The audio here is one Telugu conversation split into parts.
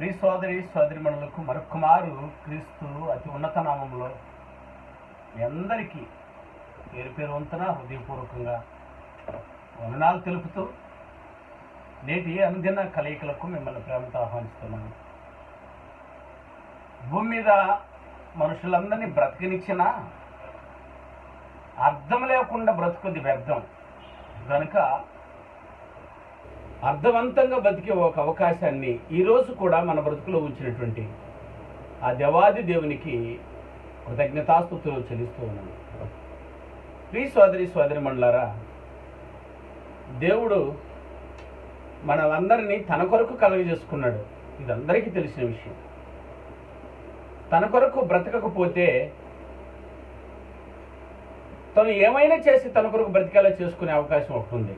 ప్రియ సోదరి సోదరిమణులకు మరొక మారు క్రీస్తు అతి ఉన్నత నామంలో మీ అందరికీ పేరు పేరు వంతున హృదయపూర్వకంగా వందనాలు తెలుపుతూ నేటి అనుదిన కలయికలకు మిమ్మల్ని ప్రేమతో ఆహ్వానిస్తున్నాను. భూమి మీద మనుషులందరినీ బ్రతికినిచ్చిన అర్థం లేకుండా బ్రతుకుది వ్యర్థం కనుక అర్థవంతంగా బతికే ఒక అవకాశాన్ని ఈరోజు కూడా మన బ్రతుకులో ఉంచినటువంటి ఆ దేవాది దేవునికి కృతజ్ఞతాస్తుతులు చెల్లిస్తూ ఉన్నాను. ప్రియ సోదరి సోదరిమణులారా, దేవుడు మనలందరినీ తన కొరకు కలుగజేసుకున్నాడు. ఇది అందరికీ తెలిసిన విషయం. తన కొరకు బ్రతకకపోతే తను ఏమైనా చేసి తన కొరకు బ్రతికేలా చేసుకునే అవకాశం ఒకటి ఉంది.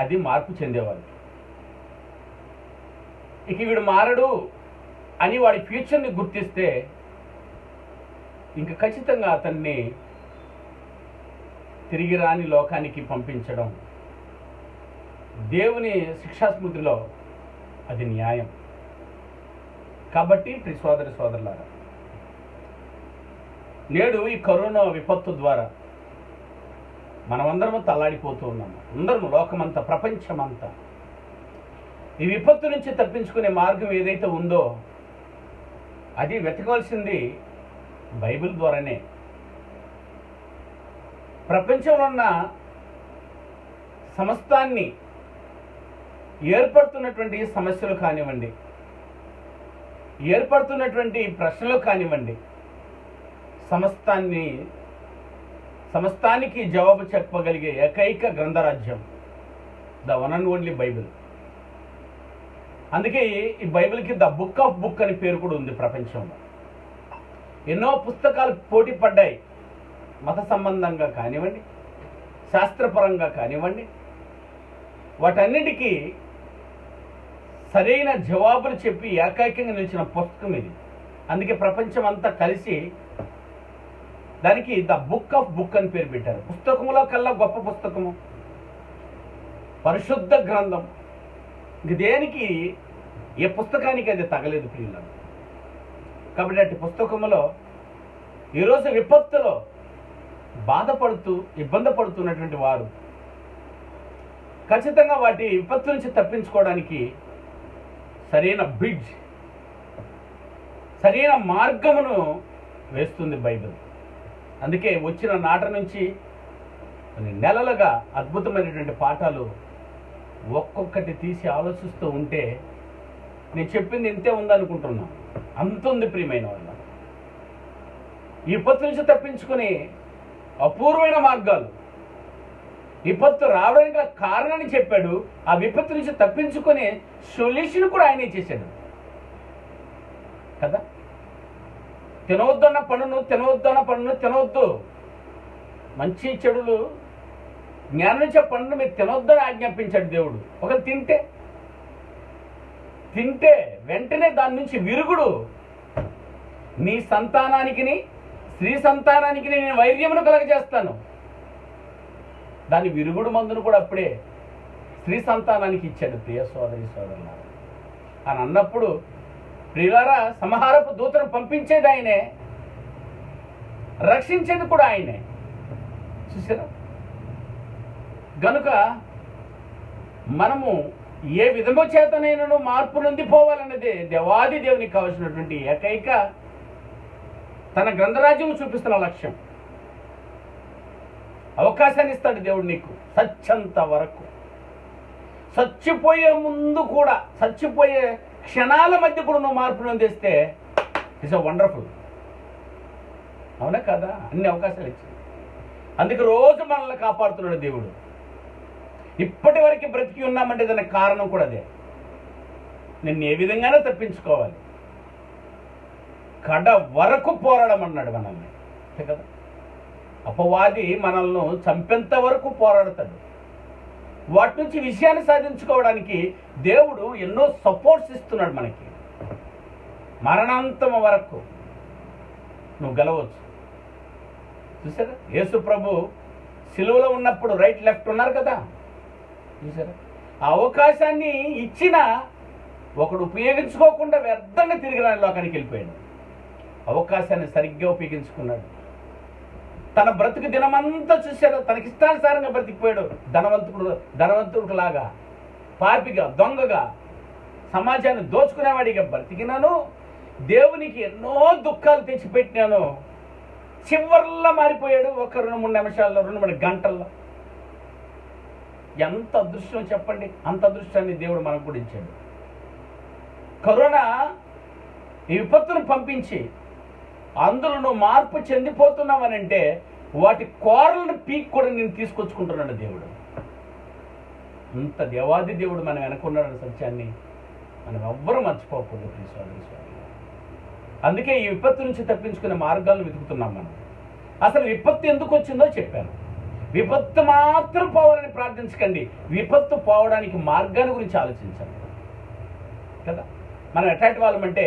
అది మార్పు చెందేవాడు. ఇక వీడు మారడు అని వాడి ఫ్యూచర్ని గుర్తిస్తే ఇంక ఖచ్చితంగా అతన్ని తిరిగి రాని లోకానికి పంపించడం దేవుని శిక్షాస్మృతిలో అది న్యాయం. కాబట్టి ప్రియ సోదరి సోదరులారా, నేడు ఈ కరోనా విపత్తు ద్వారా మనమందరము తల్లాడిపోతూ ఉన్నాము. అందరము, లోకమంతా, ప్రపంచమంతా ఈ విపత్తు నుంచి తప్పించుకునే మార్గం ఏదైతే ఉందో అది వెతకవలసింది బైబిల్ ద్వారానే. ప్రపంచంలో ఉన్న సమస్తాన్ని ఏర్పడుతున్నటువంటి సమస్యలు కానివ్వండి, ఏర్పడుతున్నటువంటి ప్రశ్నలు కానివ్వండి, సమస్తానికి జవాబు చెప్పగలిగే ఏకైక గ్రంథరాజ్యం the one and only Bible. అందుకే ఈ బైబిల్కి ద బుక్ ఆఫ్ బుక్ అని పేరు కూడా ఉంది. ప్రపంచంలో ఎన్నో పుస్తకాలు పోటీ పడ్డాయి. మత సంబంధంగా కానివ్వండి, శాస్త్రపరంగా కానివ్వండి, వాటన్నిటికీ సరైన జవాబులు చెప్పి ఏకైకంగా నిలిచిన పుస్తకం ఇది. అందుకే ప్రపంచం అంతా కలిసి దానికి ద బుక్ ఆఫ్ బుక్ అని పేరు పెట్టారు. పుస్తకములో కల్లా గొప్ప పుస్తకము, పరిశుద్ధ గ్రంథం. ఇంక దేనికి, ఏ పుస్తకానికి అది తగలేదు ప్రియులను. కాబట్టి అట్టి పుస్తకములో ఈరోజు విపత్తులో బాధపడుతూ ఇబ్బంది పడుతున్నటువంటి వారు ఖచ్చితంగా వాటి విపత్తు నుంచి తప్పించుకోవడానికి సరైన బ్రిడ్జ్, సరైన మార్గమును వేస్తుంది బైబిల్. అందుకే వచ్చిన నాట నుంచి కొన్ని నెలలుగా అద్భుతమైనటువంటి పాఠాలు ఒక్కొక్కటి తీసి ఆలోచిస్తూ ఉంటే నేను చెప్పింది ఇంతే ఉందనుకుంటున్నాను. అంత ఉంది ప్రియమైన వాళ్ళ. ఈ విపత్తు నుంచి తప్పించుకుని అపూర్వమైన మార్గాలు, విపత్తు రావడానికి కారణాన్ని చెప్పాడు. ఆ విపత్తు నుంచి తప్పించుకునే సొల్యూషన్ కూడా ఆయనే చేశాడు కదా. తినవద్దన్న పనును తినవద్దు. మంచి చెడులు జ్ఞానం ఇచ్చే పనులు మీరు తినవద్దని ఆజ్ఞాపించాడు దేవుడు. ఒకరు తింటే వెంటనే దాని నుంచి విరుగుడు. నీ సంతానానికి, స్త్రీ సంతానానికి నేను వైర్యమును కలగజేస్తాను. దాని విరుగుడు మందును కూడా అప్పుడే స్త్రీ సంతానానికి ఇచ్చాడు. ప్రియ సోదరి సోదరులారా అని అన్నప్పుడు, ప్రియులారా, సంహారపు దూతను పంపించేది ఆయనే, రక్షించేది కూడా ఆయనే. చూసారా? గనుక మనము ఏ విధము చేతనైనను మార్పు నొందిపోవాలన్నదే దేవాది దేవునికి కావలసినటువంటి ఏకైక తన గ్రంథరాజ్యం చూపిస్తున్న లక్ష్యం. అవకాశాన్ని ఇస్తాడు దేవుడు నీకు సత్యంత వరకు. చచ్చిపోయే ముందు కూడా, చచ్చిపోయే క్షణాల మధ్య కూడా నువ్వు మార్పు నొందిస్తే ఇట్స్ వండర్ఫుల్. అవునా కదా? అన్ని అవకాశాలు ఇచ్చింది. అందుకే రోజు మనల్ని కాపాడుతున్నాడు దేవుడు. ఇప్పటి వరకు బ్రతికి ఉన్నామంటే దానికి కారణం కూడా అదే. నిన్ను ఏ విధంగానే తప్పించుకోవాలి, కడ వరకు పోరాడమన్నాడు మనల్ని కదా. అపవాది మనల్ని చంపేంత వరకు పోరాడతాడు. వాటి నుంచి విషయాన్ని సాధించుకోవడానికి దేవుడు ఎన్నో సపోర్ట్స్ ఇస్తున్నాడు మనకి. మరణాంతం వరకు నువ్వు గెలవచ్చు. చూసారా? యేసు ప్రభు సిలువలో ఉన్నప్పుడు రైట్ లెఫ్ట్ ఉన్నారు కదా. చూసారా? ఆ అవకాశాన్ని ఇచ్చిన ఒకడు ఉపయోగించుకోకుండా వ్యర్థంగా తిరిగి రాని లోకానికి వెళ్ళిపోయాడు. అవకాశాన్ని సరిగ్గా ఉపయోగించుకున్నాడు. తన బ్రతుకు దినమంతా చూశాడు, తనకిష్టానుసారంగా బ్రతికిపోయాడు. ధనవంతుడికి లాగా, పాపిగా, దొంగగా, సమాజాన్ని దోచుకునేవాడిగా బ్రతికినాను. దేవునికి ఎన్నో దుఃఖాలు తెచ్చిపెట్టినాను. చివర్లా మారిపోయాడు. ఒక 2-3 నిమిషాల్లో, 2-3 గంటల్లో. ఎంత అదృష్టం చెప్పండి. అంత అదృష్టాన్ని దేవుడు మనకు కూడా ఇచ్చాడు. కరోనా ఈ విపత్తును పంపించి అందులో నువ్వు మార్పు చెందిపోతున్నావనంటే వాటి కోరలను పీక్ కూడా నేను తీసుకొచ్చుకుంటున్నాడు దేవుడు. ఇంత దేవాది దేవుడు మనం వెనకున్నాడన్న సత్యాన్ని మనం ఎవ్వరూ మర్చిపోకూడదు. అందుకే ఈ విపత్తు నుంచి తప్పించుకునే మార్గాలను వెతుకుతున్నాం మనం. అసలు విపత్తు ఎందుకు వచ్చిందో చెప్పాను. విపత్తు మాత్రం పోవాలని ప్రార్థించకండి, విపత్తు పోవడానికి మార్గాన్ని గురించి ఆలోచించండి కదా. మనం ఎట్లాంటి వాళ్ళమంటే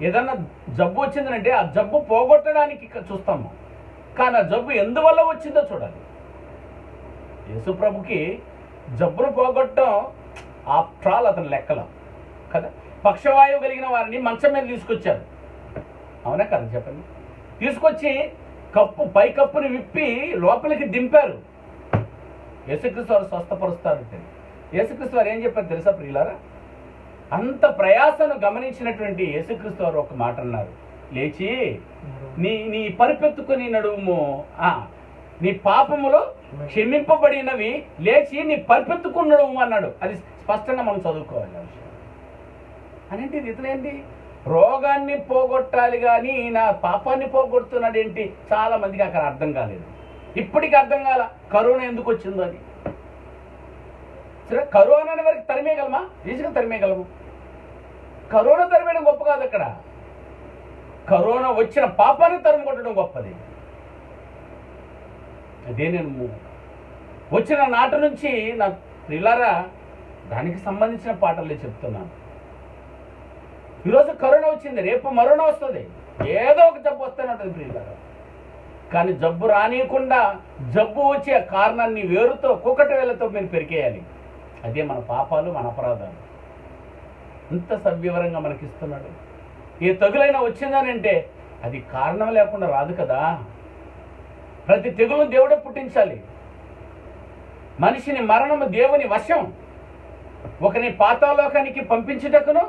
ఏదన్నా జబ్బు వచ్చిందంటే ఆ జబ్బు పోగొట్టడానికి చూస్తాము, కానీ ఆ జబ్బు ఎందువల్ల వచ్చిందో చూడాలి. యేసుప్రభుకి జబ్బును పోగొట్టడం ఆఫ్టర్ ఆల్ అతని లెక్కలో కదా. పక్షవాయువు కలిగిన వారిని మంచం మీద తీసుకొచ్చారు, అవునా కదా చెప్పండి. తీసుకొచ్చి పై కప్పుని విప్పి లోపలికి దింపారు. యేసుక్రీస్తు వారు స్వస్థపరుస్తారంటే యేసుక్రీస్తు వారు ఏం చెప్పారు తెలుసా ప్రియులారా? అంత ప్రయాసను గమనించినటువంటి యేసుక్రీస్తు వారు ఒక మాట అన్నారు, లేచి నీ పరిపెత్తుకుని నడుము, నీ పాపములో క్షమింపబడినవి, లేచి నీ పరిపెత్తుకుని నడుము అన్నాడు. అది స్పష్టంగా మనం చదువుకోవాలి. ఆ విషయం అనేంటి ఇతనేంటి రోగాన్ని పోగొట్టాలి కానీ నా పాపాన్ని పోగొడుతున్నాడు ఏంటి? చాలా మందికి అక్కడ అర్థం కాలేదు. ఇప్పటికీ అర్థం కాల కరోనా ఎందుకు వచ్చిందో అని. సరే, కరోనా అనే వరకు తరిమేయగలమా? ఈజీగా తరిమేయగలము. కరోనా తరిమేయడం గొప్ప కాదు. అక్కడ కరోనా వచ్చిన పాపాన్ని తరిమికొట్టడం గొప్పది. అదే నేను వచ్చిన నాటి నుంచి నా ప్రియులారా దానికి సంబంధించిన పాటలే చెప్తున్నాను. ఈరోజు కరోనా వచ్చింది, రేపు మరోనా వస్తుంది, ఏదో ఒక జబ్బు వస్తూనే ఉంటుంది ప్రియులారా. కానీ జబ్బు రానియకుండా జబ్బు వచ్చే కారణాన్ని వేరుతో కూకటి వేలతో మీరు పెరికేయాలి. అదే మన పాపాలు, మన అపరాధాలు. ఇంత సవివరంగా మనకిస్తున్నాడు. ఏ తెగులైనా వచ్చిందనంటే అది కారణం లేకుండా రాదు కదా. ప్రతి తెగులు దేవుడే పుట్టించాలి. మనిషిని మరణము దేవుని వశం. ఒకని పాతాళలోకానికి పంపించుటకును,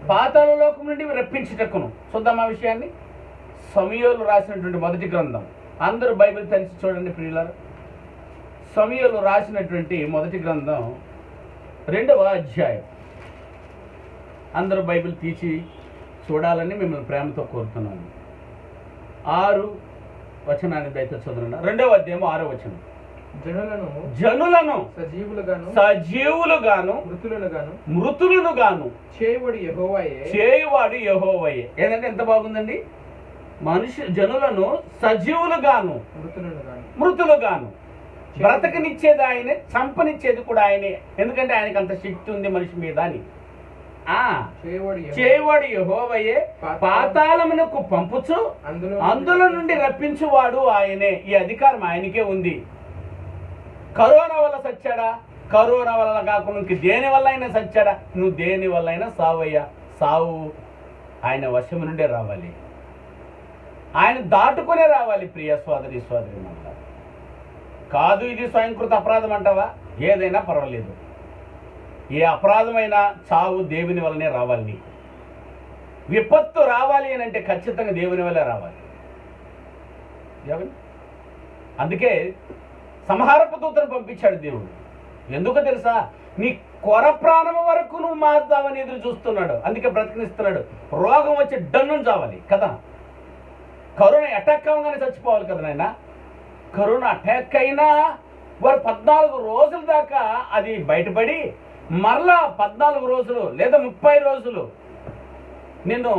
పాతాళలోకం నుండి రప్పించుటకును. చూద్దాం ఆ విషయాన్ని. సమూయేలు రాసినటువంటి మొదటి గ్రంథం, అందరూ బైబిల్ తెరిచి చూడండి ప్రియులారా. సమూయేలు రాసినటువంటి మొదటి గ్రంథం 2వ అధ్యాయం. అందరూ బైబిల్ తీసి చూడాలని మిమ్మల్ని ప్రేమతో కోరుతున్నాను. 6 వచనాన్ని దయచేసి చదవండి. 2వ అధ్యాయం 6వ వచనం. జనులను సజీవులుగాను మృతులను గాను చేయువాడు యెహోవాయే. ఏంటంటే ఎంత బాగుందండి. జనులను సజీవులుగాను మృతులుగాను. బ్రతకనిచ్చేది ఆయనే, చంపనిచ్చేది కూడా ఆయనే. ఎందుకంటే ఆయనకి అంత శక్తి ఉంది మనిషి మీద అని. చేయవాడు యెహోవాయే, పాతాళమునకు పంపుచు అందులో నుండి రప్పించువాడు ఆయనే. ఈ అధికారం ఆయనకే ఉంది. కరోనా వల్ల సచ్చాడా? కరోనా వల్ల కాకుండా ఇంక దేని వల్ల అయినా సచ్చాడా? నువ్వు దేని వల్ల అయినా సావయ్యా. సావు ఆయన వశము నుండే రావాలి, ఆయన దాటుకునే రావాలి. ప్రియ సోదరి అంటారు కాదు ఇది స్వయంకృత అపరాధం అంటావా? ఏదైనా పర్వాలేదు. ఏ అపరాధమైనా చావు దేవుని వల్లనే రావాలి. నీకు విపత్తు రావాలి అని అంటే ఖచ్చితంగా దేవుని వల్లే రావాలి. అందుకే సంహారపు దూతను పంపించాడు దేవుడు. ఎందుకో తెలుసా? నీ కొర ప్రాణం వరకు నువ్వు మారుతావని ఎదురు చూస్తున్నాడు. అందుకే బ్రతికినిస్తున్నాడు. రోగం వచ్చి డన్నును చావాలి కదా. కరోనా అటాక్ అవ్వగానే చచ్చిపోవాలి కదా నాయన. కరోనా అటాక్ అయినా వారు 14 రోజుల దాకా అది బయటపడి మరలా 14 రోజులు లేదా 30 రోజులు నిన్ను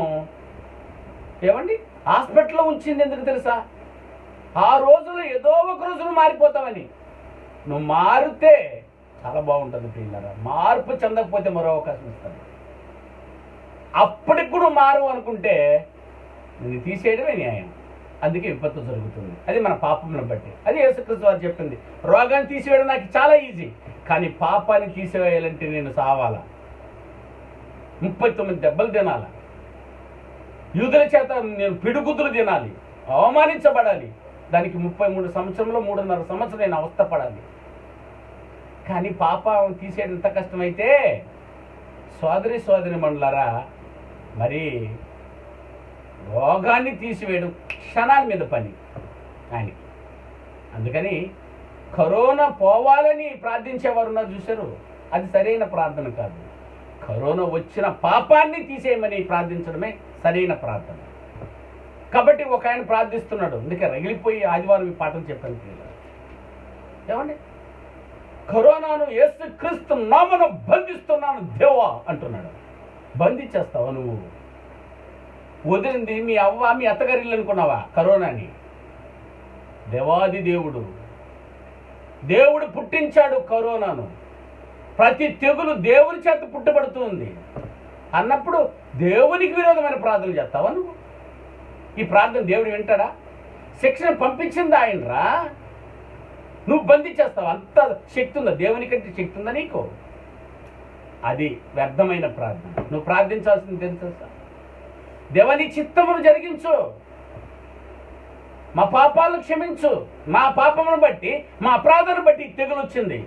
హాస్పిటల్లో ఉంచింది. ఎందుకు తెలుసా? ఆ రోజులు ఏదో ఒక రోజులు మారిపోతావని. నువ్వు మారితే చాలా బాగుంటుంది పిల్లరా. మార్పు చెందకపోతే మరో అవకాశం ఇస్తాను. అప్పటికి కూడా మారు అనుకుంటే నిన్ను తీసేయడమే న్యాయం. అందుకే విపత్తు జరుగుతుంది. అది మన పాపమును బట్టి. అది యేసుక్రీస్తు వారు చెప్పింది. రోగాన్ని తీసివేయడం నాకు చాలా ఈజీ, కానీ పాపాన్ని తీసివేయాలంటే నేను సావాలా. 39 దెబ్బలు తినాలి, యూదుల చేత నేను పిడుగుతులు తినాలి, అవమానించబడాలి, దానికి 33 సంవత్సరంలో 3.5 సంవత్సరం నేను అవస్థపడాలి. కానీ పాపం తీసేయడం ఎంత కష్టమైతే సోదరి మండలారా, మరి రోగాన్ని తీసివేయడం క్షణాల మీద పని ఆయనకి. అందుకని కరోనా పోవాలని ప్రార్థించేవారు ఉన్నారు చూశారు, అది సరైన ప్రార్థన కాదు. కరోనా వచ్చిన పాపాన్ని తీసేయమని ప్రార్థించడమే సరైన ప్రార్థన. కాబట్టి ఒక ఆయన ప్రార్థిస్తున్నాడు, అందుకే రగిలిపోయి ఆదివారం ఈ పాఠం చెప్పాను. ఏమండి, కరోనాను యేసుక్రీస్తు నామమున బంధిస్తున్నాను దేవా అంటున్నాడు. బంధించేస్తావా నువ్వు? వదిలింది మీ అవ్వ మీ అత్తగారిల్లు అనుకున్నావా కరోనాని? దేవాది దేవుడు పుట్టించాడు కరోనాను. ప్రతి తెగులు దేవుని చేత పుట్టబడుతుంది అన్నప్పుడు దేవునికి విరోధమైన ప్రార్థన చేస్తావా నువ్వు? ఈ ప్రార్థన దేవుడు వింటాడా? శిక్షణ పంపించింది ఆయనరా, నువ్వు బంధించేస్తావు. అంత శక్తి ఉందా? దేవుని కంటే శక్తి ఉందా నీకు? అది వ్యర్థమైన ప్రార్థన. నువ్వు ప్రార్థించాల్సింది తెలుసా? దేవుని చిత్తమును జరిగించు, మా పాపాలను క్షమించు, మా పాపమును బట్టి మా అపరాధాన్ని బట్టి తెగులు వచ్చింది,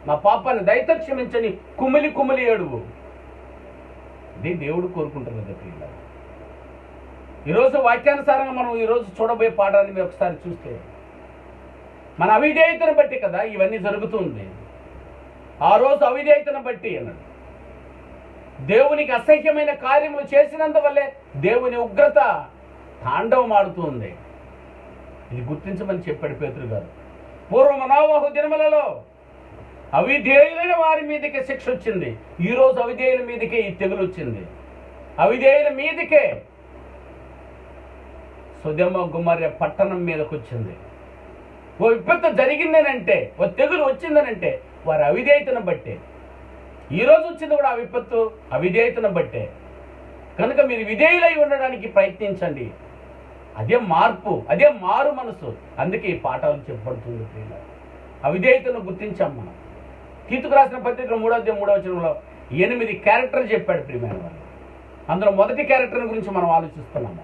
మా పాపాన్ని దయతో క్షమించని కుమిలి ఏడువు. ఇది దేవుడు కోరుకుంటారు కదా పిల్లలు. ఈరోజు వాక్యానుసారంగా మనం ఈరోజు చూడబోయే పాఠాన్ని మీరు ఒకసారి చూస్తే, మన అవిధేయతను బట్టి కదా ఇవన్నీ జరుగుతుంది. ఆ రోజు అవిధేయతను బట్టి అన్నాడు. దేవునికి అసహ్యమైన కార్యములు చేసినందువల్లే దేవుని ఉగ్రత తాండవమాడుతుంది. ఇది గుర్తించమని చెప్పాడు పేతురు గారు. పూర్వ నోవహు దినములలో అవిధేయులైన వారి మీదకే శిక్ష వచ్చింది. ఈరోజు అవిధేయుల మీదకే ఈ తెగులు వచ్చింది. అవిధేయుల మీదకే సొదొమ గొమొర్రా పట్టణం మీదకి వచ్చింది. ఓ విపత్తు జరిగిందనంటే, ఓ తెగులు వచ్చిందనంటే వారి అవిధేయతను బట్టే. ఈరోజు వచ్చింది కూడా ఆ విపత్తు అవిధేయతను బట్టే. కనుక మీరు విధేయులై ఉండడానికి ప్రయత్నించండి. అదే మార్పు, అదే మారు మనసు. అందుకే ఈ పాఠాలు చెప్పబడుతుంది. అవిధేయతను గుర్తించాం మనం. తీతుకు రాసిన పత్రిక 3వ అధ్యాయం 3వ వచనంలో 8 క్యారెక్టర్లు చెప్పాడు ప్రియమైన వాళ్ళు. అందులో మొదటి క్యారెక్టర్ గురించి మనం ఆలోచిస్తున్నాము.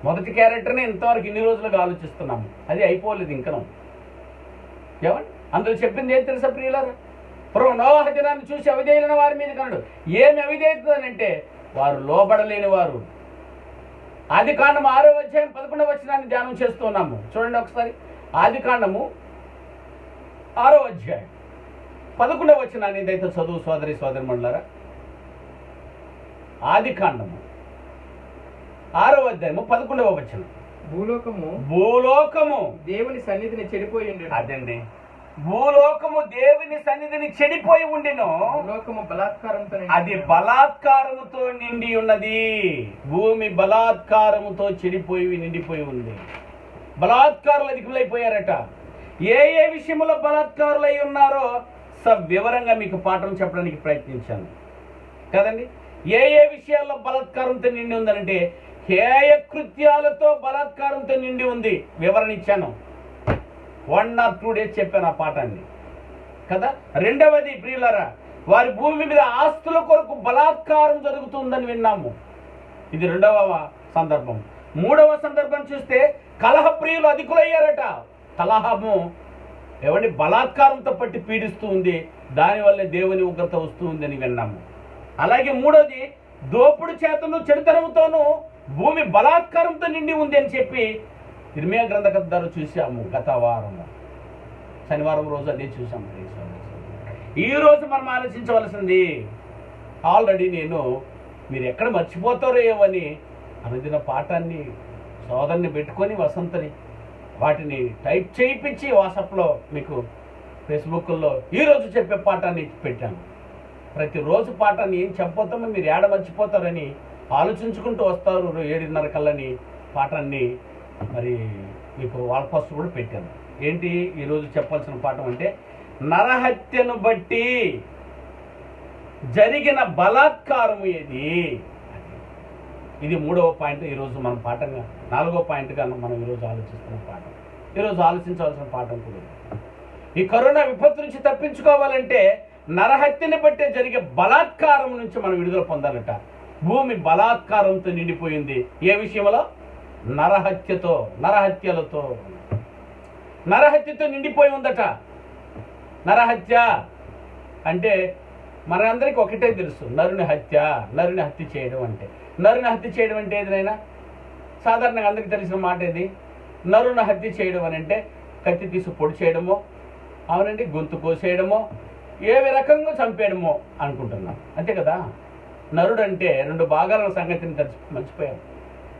మొదటి క్యారెక్టర్ని ఇంతవరకు ఇన్ని రోజులుగా ఆలోచిస్తున్నాము. అది అయిపోలేదు ఇంకను. ఏమండి, అందులో చెప్పింది ఏం తెలుసా ప్రియులారా? పూర్వ నోవహు దినాన్ని చూసి అవిధేయులైన వారి మీద కన్నాడు. ఏమి అవిధేయత అంటే వారు లోబడలేని వారు. ఆదికాండము 6వ అధ్యాయం 11వ వచనాన్ని ధ్యానం చేస్తున్నాము. చూడండి ఒకసారి. ఆదికాండము 6వ అధ్యాయం 11వ వచనాన్ని ఇదైతే చదువు సోదరి మండలారా. ఆదికాండము 6వ అధ్యాయము 11వ వచనం. భూలోకము దేవుని సన్నిధిని చెడిపోయి ఉండెను. అదండి, భూలోకము దేవుని సన్నిధిని చెడిపోయి ఉండెను. భూలోకము బలాత్కారంతో అది బలాత్కారముతో నిండి ఉన్నది. భూమి బలాత్కారముతో చెడిపోయి నిండిపోయి ఉంది. బలాత్కారులు అధికులైపోయారట. ఏ విషయంలో బలాత్కారులై ఉన్నారో వివరంగా మీకు పాఠం చెప్పడానికి ప్రయత్నించాను కదండి. ఏ విషయాల్లో బలాత్కారంతో నిండి ఉందనంటే హేయ కృత్యాలతో బలాత్కారంతో నిండి ఉంది. వివరణ ఇచ్చాను. 1 or 2 days చెప్పాను ఆ పాఠాన్ని కదా. రెండవది ప్రియులారా, వారి భూమి మీద ఆస్తుల కొరకు బలాత్కారం జరుగుతుందని విన్నాము. ఇది 2వ సందర్భం. 3వ సందర్భం చూస్తే కలహ ప్రియులు అధికులయ్యారట. కలహము ఎవరిని బలాత్కారంతో పట్టి పీడిస్తూ ఉంది. దానివల్లే దేవుని ఉగ్రత వస్తూ ఉందని విన్నాము. అలాగే 3వది దోపుడు చేతను చెడుతనంతోనూ భూమి బలాత్కారంతో నిండి ఉంది అని చెప్పి ఇర్మియా గ్రంథకర్త చూసాము గత వారం. శనివారం రోజు అదే చూసాము. ఈ రోజు మనం ఆలోచించవలసింది, ఆల్రెడీ మీరు ఎక్కడ మర్చిపోతారో ఏమని అనుదిన పాఠాన్ని సోదరుని పెట్టుకొని వసంతని వాటిని టైప్ చేయించి వాట్సాప్లో మీకు ఫేస్బుక్లో ఈరోజు చెప్పే పాఠాన్ని పెట్టాను. ప్రతిరోజు పాఠాన్ని ఏం చెప్పబోతామో మీరు ఏడ మర్చిపోతారని ఆలోచించుకుంటూ వస్తారు. 7:30 కల్లని పాఠాన్ని మరి మీకు వాల్పోస్ట్ కూడా పెట్టాను. ఏంటి ఈరోజు చెప్పాల్సిన పాఠం అంటే, నరహత్యను బట్టి జరిగిన బలాత్కారం ఏది. ఇది 3వ పాయింట్. ఈరోజు మనం పాఠంగా 4వ పాయింట్గా మనం ఈరోజు ఆలోచిస్తున్న పాఠం. ఈరోజు ఆలోచించవలసిన పాఠం కూడా ఈ కరోనా విపత్తు నుంచి తప్పించుకోవాలంటే నరహత్యని బట్టే జరిగే బలాత్కారం నుంచి మనం విడుదల పొందాలట. భూమి బలాత్కారంతో నిండిపోయింది. ఏ విషయంలో? నరహత్యలతో నిండిపోయి ఉందట. నరహత్య అంటే మనందరికీ ఒకటే తెలుసు, నరుని హత్య చేయడం అంటే ఏదైనా సాధారణంగా అందరికీ తెలిసిన మాట ఏది? నరుని హత్య చేయడం అని అంటే కత్తి తీసి పొడి చేయడమో, అవునండి, గొంతు కోసేయడమో, ఏవి రకంగా చంపేయడమో అనుకుంటున్నాం, అంతే కదా. నరుడు అంటే రెండు భాగాల సంగతిని మర్చిపోయాం.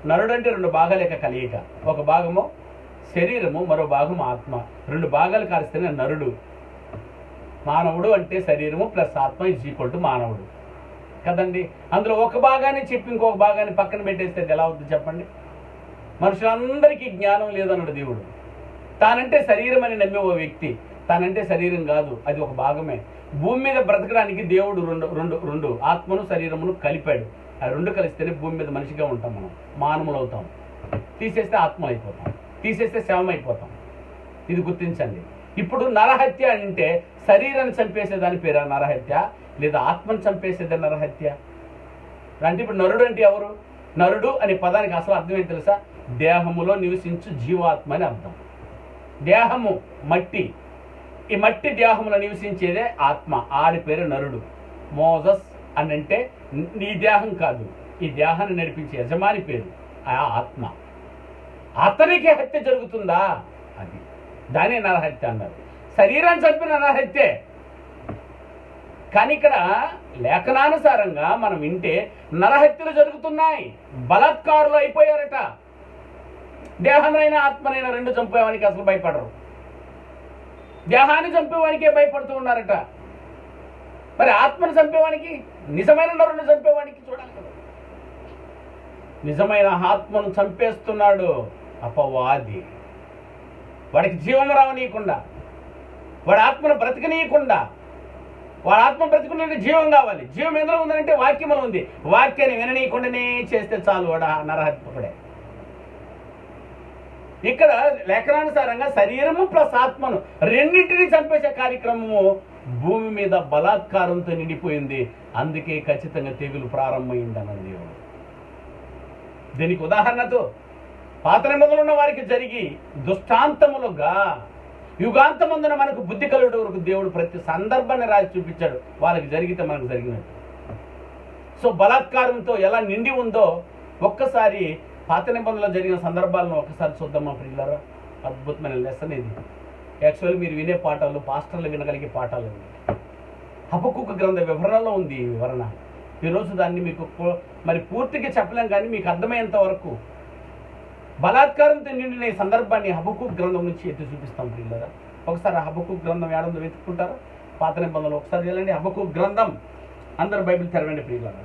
నరుడు అంటే రెండు భాగాల యొక్క కలయిక. ఒక భాగము శరీరము, మరో భాగం ఆత్మ. రెండు భాగాలు కలిస్తేనే నరుడు. మానవుడు అంటే శరీరము ప్లస్ ఆత్మ = మానవుడు కదండి. అందులో ఒక భాగాన్ని చెప్పి ఇంకొక భాగాన్ని పక్కన పెట్టేస్తే ఎలా అవుతుంది చెప్పండి? మనుషులందరికీ జ్ఞానం లేదన్నాడు దేవుడు. తానంటే శరీరం అని నమ్మే ఓ వ్యక్తి తానంటే శరీరం కాదు, అది ఒక భాగమే. భూమి మీద బ్రతకడానికి దేవుడు రెండు ఆత్మను శరీరమును కలిపాడు. ఆ రెండు కలిస్తేనే భూమి మీద మనిషిగా ఉంటాం, మనం మానవులు అవుతాం. తీసేస్తే ఆత్మలు అయిపోతాం, తీసేస్తే శవం అయిపోతాం. ఇది గుర్తించండి. ఇప్పుడు నరహత్య అంటే శరీరాన్ని చంపేసేదాని పేరు నరహత్య, లేదా ఆత్మను చంపేసేదే నరహత్య అంటే. ఇప్పుడు నరుడు అంటే ఎవరు? నరుడు అనే పదానికి అసలు అర్థం ఏంటి తెలుసా? దేహములో నివసించు జీవాత్మ అని అర్థం. దేహము మట్టి, ఈ మట్టి దేహంలో నివసించేదే ఆత్మ. ఆడి పేరు నరుడు. మోజస్ అని అంటే నీ దేహం కాదు, ఈ దేహాన్ని నడిపించే యజమాని పేరు ఆ ఆత్మ. అతనికి హత్య జరుగుతుందా? అది దాని నరహత్య అన్నారు. శరీరాన్ని చంపిన నరహత్యే. కానీ ఇక్కడ లేఖనానుసారంగా మనం వింటే నరహత్యలు జరుగుతున్నాయి. బలాత్కారులు అయిపోయారట. దేహాన్నైనా ఆత్మనైనా రెండు చంపేవానికి అసలు భయపడరు, దేహాన్ని చంపేవానికే భయపడుతూ ఉన్నారట. మరి ఆత్మను చంపేవానికి, నిజమైన నరుని చంపేవానికి చూడాలి కదా. నిజమైన ఆత్మను చంపేస్తున్నాడు అపవాది. వాడికి జీవం రావనీయకుండా, వాడి ఆత్మను బ్రతకనీయకుండా. వాడి ఆత్మ బ్రతుకునే జీవం కావాలి. జీవం ఎందులో ఉందంటే వాక్యంలో ఉంది. వాక్యాన్ని విననీయకుండానే చేస్తే చాలు, వాడు నరహత్యకుడే. ఇక్కడ లేఖనానుసారంగా శరీరము ప్లస్ ఆత్మను రెండింటినీ చంపేసే కార్యక్రమము భూమి మీద బలాత్కారంతో నిండిపోయింది. అందుకే ఖచ్చితంగా తెగులు ప్రారంభమైంది అన్నది దేవుడు. దీనికి ఉదాహరణతో పాత నిబంధనలు ఉన్న వారికి జరిగి దుష్టాంతములుగా యుగాంతమందున మనకు బుద్ధి కలుగుట వరకు దేవుడు ప్రతి సందర్భాన్ని రాసి చూపించాడు. వాళ్ళకి జరిగితే మనకు జరిగినట్టు. సో బలాత్కారంతో ఎలా నిండి ఉందో ఒక్కసారి పాత నిబంధనలో జరిగిన సందర్భాలను ఒక్కసారి చూద్దామా ప్రియులారా? అద్భుతమైన లెసన్ ఇది. యాక్చువల్లీ మీరు వినే పాఠాలు, పాస్టర్లు వినగలిగే పాఠాలు. హబక్కూకు గ్రంథ వివరణలో ఉంది ఈ వివరణ. ఈరోజు దాన్ని మీకు మరి పూర్తిగా చెప్పలేం, కానీ మీకు అర్థమయ్యేంత వరకు బలాత్కారంతో నిండిన ఈ సందర్భాన్ని హబక్కూకు గ్రంథం నుంచి ఎత్తి చూపిస్తాం ప్రియులారా. ఒకసారి హబక్కూకు గ్రంథం ఏడంలో వెతుక్కుంటారా? పాత నిబంధనలు ఒకసారి వెళ్ళండి. హబక్కూకు గ్రంథం, అందరు బైబిల్ తెరవండి ప్రియులారా.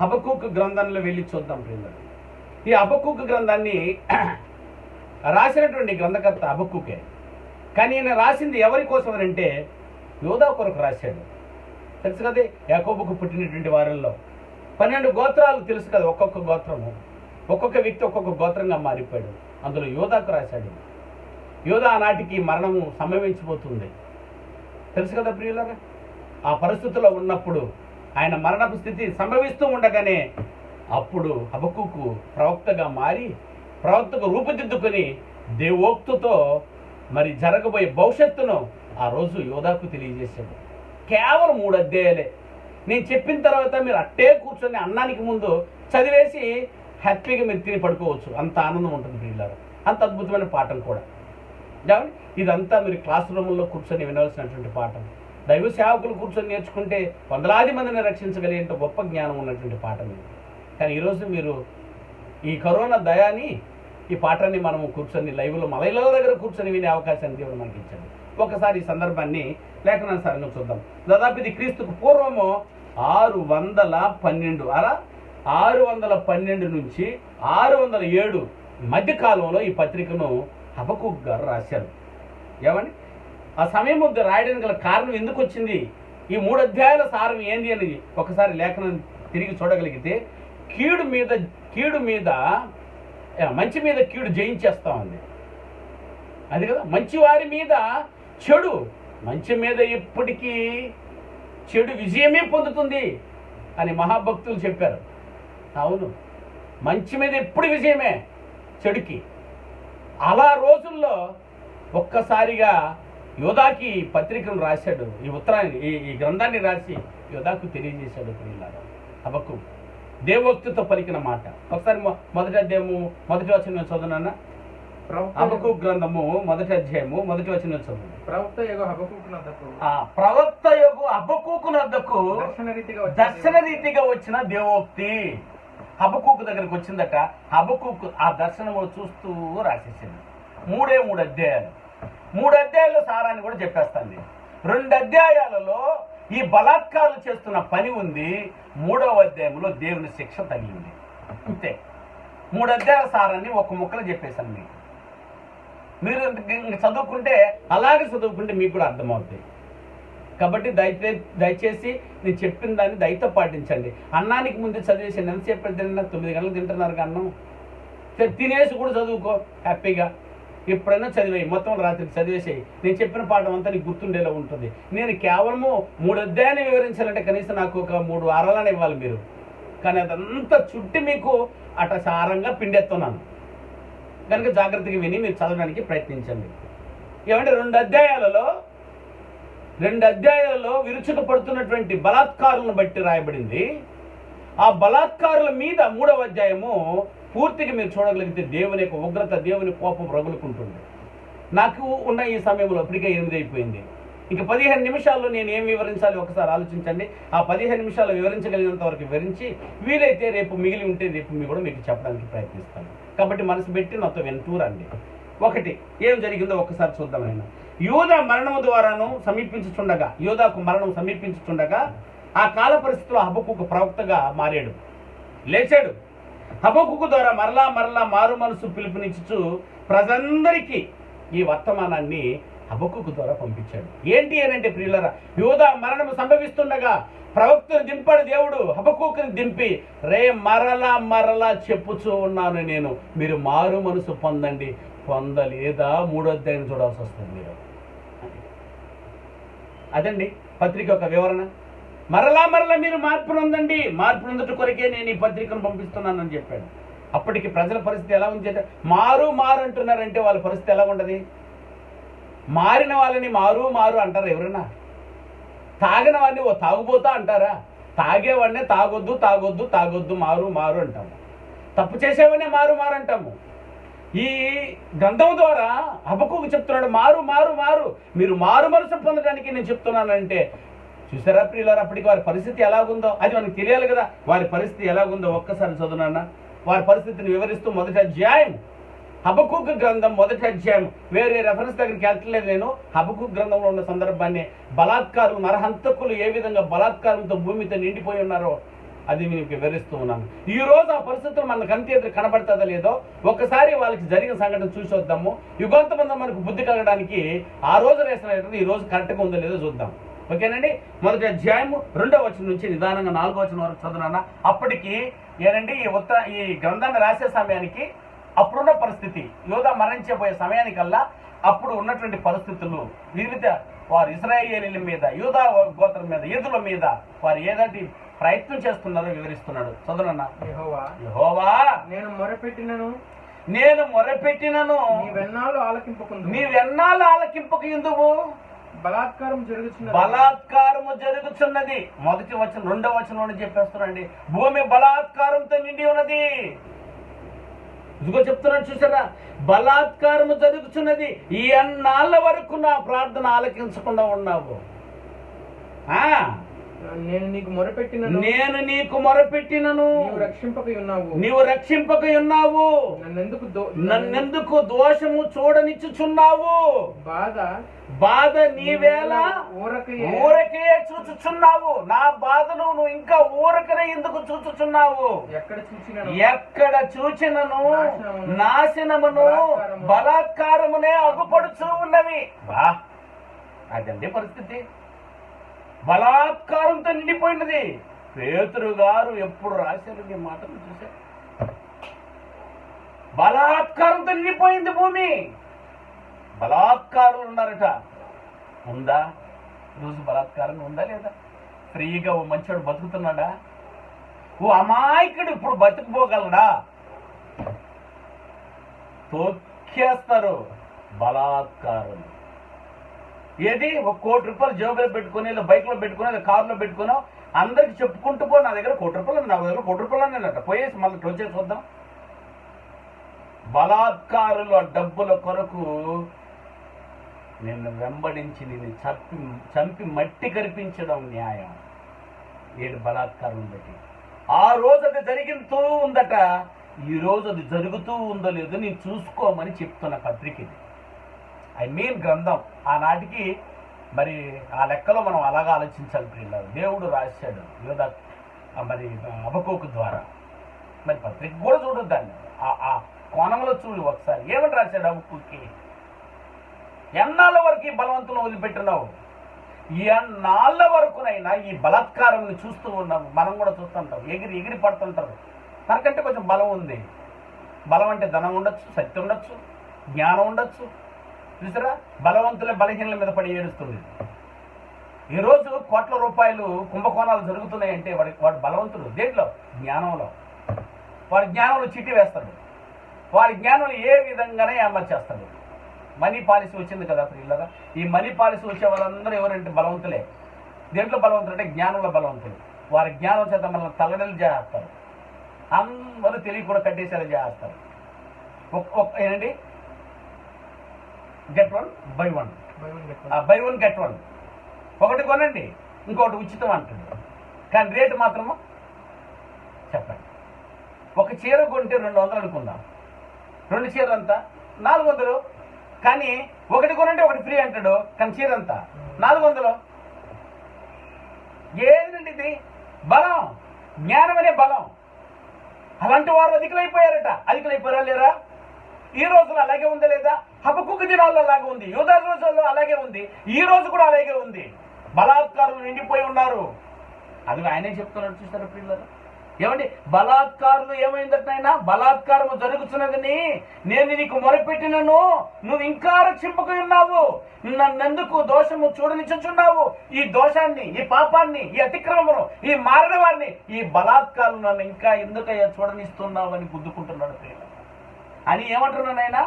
హబక్కూకు గ్రంథంలో వెళ్ళి చూద్దాం ప్రియులారా. ఈ హబక్కూకు గ్రంథాన్ని రాసినటువంటి గ్రంథకర్త హబక్కూకే. కానీ ఈయన రాసింది ఎవరి కోసం అని అంటే యోధా కొరకు రాశాడు. తెలుసు కదా, యాకోబుకు పుట్టినటువంటి వారిలో 12 గోత్రాలు తెలుసు కదా. ఒక్కొక్క గోత్రము, ఒక్కొక్క వ్యక్తి ఒక్కొక్క గోత్రంగా మారిపోయాడు. అందులో యోధాకు రాశాడు. యోధా ఆనాటికి మరణము సంభవించిపోతుంది, తెలుసు కదా ప్రియులారా. ఆ పరిస్థితుల్లో ఉన్నప్పుడు ఆయన మరణపు స్థితి సంభవిస్తూ ఉండగానే అప్పుడు హబక్కూకు ప్రవక్తగా మారి, ప్రవక్తకు రూపుదిద్దుకొని దేవోక్తుతో మరి జరగబోయే భవిష్యత్తును ఆ రోజు యోధాకు తెలియజేశాడు. కేవలం 3 అధ్యాయాలే. నేను చెప్పిన తర్వాత మీరు అట్టే కూర్చొని అన్నానికి ముందు చదివేసి హ్యాపీగా మీరు తిని పడుకోవచ్చు. అంత ఆనందం ఉంటుంది ప్రియులారా. అంత అద్భుతమైన పాఠం కూడా. ఇదంతా మీరు క్లాస్ రూమ్లో కూర్చొని వినవలసినటువంటి పాఠం. దైవ సేవకులు కూర్చొని నేర్చుకుంటే వందలాది మందిని రక్షించగలిగేంత గొప్ప జ్ఞానం ఉన్నటువంటి పాఠం ఇది. కానీ ఈరోజు మీరు ఈ కరోనా దయాని ఈ పాఠాన్ని మనము కూర్చొని లైవ్లో మలైలో దగ్గర కూర్చొని వినే అవకాశాన్ని దేవుడు మనకి ఇచ్చాడు. ఒకసారి ఈ సందర్భాన్ని లేఖనానుసారంగా చూద్దాం. దాదాపు ఇది క్రీస్తుకు పూర్వము 612 అలా 612 నుంచి 607 మధ్యకాలంలో ఈ పత్రికను హబక్కూకు గారు రాశారు. ఏమని ఆ సమయం వద్ద రాయడానికి గల కారణం ఎందుకు వచ్చింది, ఈ 3 అధ్యాయాల సారం ఏంది అని ఒకసారి లేఖనం తిరిగి చూడగలిగితే మంచి మీద కీడు జయించేస్తా ఉంది. అది కదా, మంచి వారి మీద చెడు, మంచి మీద ఎప్పటికీ చెడు విజయమే పొందుతుంది అని మహాభక్తులు చెప్పారు. అవును, మంచి మీద ఎప్పుడు విజయమే, చెడుకి. అలా రోజుల్లో ఒక్కసారిగా యోధాకి పత్రికను రాశాడు, ఈ ఉత్తరాన్ని ఈ గ్రంథాన్ని రాసి యోధాకు తెలియజేశాడు. ప్రియులారా, హబక్కూకు దేవోక్తితో పలికిన మాట. ఒకసారి మొదటి అధ్యాయము మొదటి వచనం చదువునన్న. హబక్కూకు గ్రంథము మొదటి అధ్యాయము మొదటి వచనం చదువు. ప్రవక్త యోగు హబక్కూకునొద్దకు ప్రవక్త యోగు హబక్కూకునొద్దకు దర్శన రీతిగా వచ్చిన దేవోక్తి హబక్కూకు దగ్గరికి వచ్చిందట. హబక్కూకు ఆ దర్శనములు చూస్తూ రాసేసింది. మూడు అధ్యాయాలు. 3 అధ్యాయాల సారాన్ని కూడా చెప్పేస్తాను. 2 అధ్యాయాలలో ఈ బలాత్కారం చేస్తున్న పని ఉంది. 3వ అధ్యాయంలో దేవుని శిక్ష తగిలింది. అంతే. 3 అధ్యాయాల సారాన్ని ఒక ముక్కలో చెప్పేశాను మీకు. మీరు చదువుకుంటే అలాగే చదువుకుంటే మీకు కూడా అర్థమవుతాయి. కాబట్టి దయచేసి నేను చెప్పిన దాన్ని దయతో పాటించండి. అన్నానికి ముందు చదివేసి ఎంతసేపు తిన్నా 9 గంటలకు తింటున్నారు అన్నం. తినేసి కూడా చదువుకో హ్యాపీగా. ఎప్పుడైనా చదివేయి, మొత్తం రాత్రికి చదివేసేయి. నేను చెప్పిన పాఠం అంతా నీకు గుర్తుండేలా ఉంటుంది. నేను కేవలము 3 అధ్యాయాన్ని వివరించాలంటే కనీసం నాకు ఒక 3 వారాలను ఇవ్వాలి మీరు. కానీ అదంతా చుట్టి మీకు అట సారంగా పిండెత్తున్నాను కనుక జాగ్రత్తగా విని మీరు చదవడానికి ప్రయత్నించండి. ఏమంటే 2 అధ్యాయాలలో విరుచుకు పడుతున్నటువంటి బలాత్కారులను బట్టి రాయబడింది. ఆ బలాత్కారుల మీద 3వ అధ్యాయము పూర్తిగా మీరు చూడగలిగితే దేవుని యొక్క ఉగ్రత, దేవుని కోపం రగులుకుంటుంది. నాకు ఉన్న ఈ సమయంలో ఇప్పటికే 8 అయిపోయింది. ఇంక 15 నిమిషాల్లో నేను ఏం వివరించాలి ఒకసారి ఆలోచించండి. ఆ 15 నిమిషాలు వివరించగలిగినంత వరకు వివరించి వీలైతే రేపు మిగిలి ఉంటే రేపు కూడా మీకు చెప్పడానికి ప్రయత్నిస్తాను. కాబట్టి మనసు పెట్టి నాతో వింటూ రండి. 1 ఏం జరిగిందో ఒకసారి చూద్దాం. యోధా మరణము ద్వారాను యోధాకు మరణం సమీపించుచుండగా ఆ కాల పరిస్థితిలో హబక్కూకు ప్రవక్తగా మారాడు, లేచాడు. హబక్కూకు ద్వారా మరలా మారు మనసు పిలుపునిచ్చు ప్రజలందరికీ ఈ వర్తమానాన్ని హబక్కూకు ద్వారా పంపించాడు. ఏంటి అనంటే ప్రియులారా, యోధా మరణము సంభవిస్తుండగా ప్రవక్తను దింపాడు దేవుడు. హబక్కూకుని దింపి మరలా చెప్పుచూ ఉన్నాను నేను, మీరు మారు మనసు పొందండి. పొందలేదా 3వ అధ్యాయం చూడాల్సి వస్తుంది మీరు. అదండి పత్రిక యొక్క వివరణ. మరలా మీరు మార్పు నొందండి, మార్పు నొందట కొరకే నేను ఈ పత్రికను పంపిస్తున్నానని చెప్పాడు. అప్పటికి ప్రజల పరిస్థితి ఎలా ఉంది? మారు అంటున్నారంటే వాళ్ళ పరిస్థితి ఎలా ఉండదు? మారిన వాళ్ళని మారు అంటారా ఎవరైనా? తాగిన వాడిని ఓ తాగుబోతా అంటారా? తాగేవాడినే తాగొద్దు మారు అంటాము. తప్పు చేసేవాడినే మారు అంటాము. ఈ గ్రంథం ద్వారా హబక్కూకు చెప్తున్నాడు, మారు మీరు మారు మనసు పొందడానికి నేను చెప్తున్నానంటే చూసారా ప్రియులారా, అప్పటికి వారి పరిస్థితి ఎలాగుందో అది మనకు తెలియాలి కదా. వారి పరిస్థితి ఎలాగుందో ఒక్కసారి చదువునన్నా. వారి పరిస్థితిని వివరిస్తూ 1వ అధ్యాయం హబక్కూకు గ్రంథం 1వ అధ్యాయం, వేరే రెఫరెన్స్ దగ్గరికి వెళ్ళట్లేదు నేను. హబక్కూకు గ్రంథంలో ఉన్న సందర్భాన్ని, బలాత్కారులు నరహంతకులు ఏ విధంగా బలాత్కారంతో భూమితో నిండిపోయి ఉన్నారో అది మీకు వివరిస్తూ ఉన్నాను. ఈ రోజు ఆ పరిస్థితులు మన కంటి ఎదురు కనబడుతుందో లేదో ఒక్కసారి వాళ్ళకి జరిగిన సంఘటన చూసి వద్దాము. యుగాంతమంది మనకు బుద్ధి కలగడానికి ఆ రోజు రేసిన ఈ రోజు కరెక్ట్గా ఉందో లేదో చూద్దాం. ఓకేనండి. 1వ అధ్యాయము 2వ వచనం నుంచి నిదానంగా 4వ వచనం వరకు చదువునా. అప్పటికి ఏనండి ఈ గ్రంథాన్ని రాసే సమయానికి అప్పుడున్న పరిస్థితి, యోధా మరణించబోయే సమయానికల్లా అప్పుడు ఉన్నటువంటి పరిస్థితులు, వివిధ వారు ఇశ్రాయేలీయుల మీద, యూదా గోత్రం మీద, యూదుల మీద వారు ఏదంటే ప్రయత్నం చేస్తున్నారో వివరిస్తున్నాడు. చదువునన్నా. యెహోవా నేను మొరపెట్టినను నీవెన్నాళ్ళు ఆలకింపక ఎందువు? బలాత్కారము జరుగుతున్నది. 1వ వచనం 2వ వచనంలో చెప్పేస్తున్నాండి. భూమి బలాత్కారంతో నిండి ఉన్నది. ఇదిగో చెప్తున్నాడు చూసారా, బలాత్కారము జరుగుతున్నది. ఈ అన్నాళ్ళ వరకు నా ప్రార్థన ఆలకించకుండా ఉన్నావు. నేను నీకు మొరపెట్టినను నీవు రక్షింపక ఉన్నావు. నన్నెందుకు దోషము చూడనిచ్చుచున్నావు? బాధ నీవేళ ఊరకే చూచుచున్నావు. నా బాధను నువ్వు ఇంకా ఊరకనే ఎందుకు చూచుచున్నావు? ఎక్కడ చూచినను నాశనమును బలాత్కారమునే అగుపడుచూ ఉన్నవి. అదండి పరిస్థితి. బలాత్కారంతో నిండిపోయినది. పేతురు గారు ఎప్పుడు రాశారు ఈ మాటలు చూశారు? బలాత్కారంతో నిండిపోయింది భూమి. బలాత్కారులు ఉన్నారట. ఉందా? రోజు బలాత్కారం ఉందా లేదా? ఫ్రీగా ఓ మంచోడు బతుకుతున్నాడా? ఓ అమాయకుడు ఇప్పుడు బతుకుపోగలడా? తొక్కేస్తారు బలాత్కారం. ఏది ఒక ₹1,00,00,000 జేబులో పెట్టుకుని, లేదా బైక్లో పెట్టుకుని, లేదా కారులో పెట్టుకుని అందరికి చెప్పుకుంటూ పో, నా దగ్గర ₹1,00,00,000 ఉంది, నా దగ్గర ₹1,00,00,000 అనేట, పోయేసి మళ్ళీ క్లోజ్ చేసి చూద్దాం. బలాత్కారులు ఆ డబ్బుల కొరకు నిన్ను వెంబడించి నిన్ను చంపి మట్టి కరిపించడం న్యాయం? ఏడు బలాత్కారం బట్టి ఆ రోజు అది జరిగితూ ఉందట, ఈ రోజు అది జరుగుతూ ఉందో లేదో నేను చూసుకోమని చెప్తున్న పత్రిక ఇది. గ్రంథం. ఆనాటికి మరి ఆ లెక్కలో మనం అలాగా ఆలోచించాలి ప్రియులారా. దేవుడు రాశాడు యోధా మరి హబక్కూకు ద్వారా. మరి పత్రిక కూడా చూడొద్దు దాన్ని, ఆ కోణంలో చూడు ఒకసారి. ఏమని రాశాడు హబక్కూకి? ఎన్నాళ్ళ వరకు ఈ బలవంతులను వదిలిపెట్టున్నావు? ఎన్నాళ్ళ వరకునైనా ఈ బలాత్కారం చూస్తూ ఉన్నాము. మనం కూడా చూస్తుంటాం, ఎగిరి పడుతుంటారు. మనకంటే కొంచెం బలం ఉంది. బలం అంటే ధనం ఉండొచ్చు, శక్తి ఉండొచ్చు, జ్ఞానం ఉండొచ్చు. చూసారా, బలవంతులే బలహీనల మీద పడి ఏడుస్తుంది. ఈరోజు కోట్ల రూపాయలు కుంభకోణాలు జరుగుతున్నాయంటే వాడు బలవంతుడు. దేంట్లో? జ్ఞానంలో. వాడి జ్ఞానంలో చిట్టి వేస్తాడు. వాడి జ్ఞానంలో ఏ విధంగానే అమర్చేస్తాడు. మనీ పాలసీ వచ్చింది కదా ప్రియులారా. ఈ మనీ పాలసీ వచ్చే వాళ్ళందరూ ఎవరంటే బలవంతులే. దేంట్లో బలవంతులు అంటే జ్ఞానంలో బలవంతులు. వారి జ్ఞానం చేత మనల్ని తల్లడలు చేస్తారు. అందరూ తెలియకుండా కట్టేసేలా చేస్తారు. ఏంటండి, get one by one, by one get one. ఒకటి కొనండి ఇంకొకటి ఉచితం అంటుంది. కానీ రేటు మాత్రము చెప్పండి. ఒక చీర కొంటే 200 అనుకుందాం, 2 చీరలు అంతా 400. కానీ ఒకటి కొనంటే ఒకటి ఫ్రీ అంటాడు, కానీ చీర అంతా 400. ఏదండి ఇది? బలం, జ్ఞానం అనే బలం. అలాంటి వారు అధికులైపోయారా లేరా? ఈ రోజులో అలాగే ఉందా లేదా? హబక్కూకు దినాల్లో అలాగే ఉంది, యూదా రోజుల్లో అలాగే ఉంది, ఈ రోజు కూడా అలాగే ఉంది. బలాత్కారులు నిండిపోయి ఉన్నారు. అది ఆయనే చెప్తున్నాడు. చూస్తారా పిల్లలు? ఏమండి, బలాత్కారులు ఏమైందట ఆయన? బలాత్కారం జరుగుతున్నదని నేను నీకు మొరపెట్టినను, నువ్వు ఇంకా రక్షింపక ఉన్నావు. నన్నెందుకు దోషము చూడనిచ్చుచున్నావు? ఈ దోషాన్ని, ఈ పాపాన్ని, ఈ అతిక్రమమును, ఈ మారిన వారిని, ఈ బలాత్కారం నన్ను ఇంకా ఎందుకయ్యా చూడనిస్తున్నావు అని గుద్దుకుంటున్నాడు ప్రియులు. అని ఏమంటున్నాను ఆయన?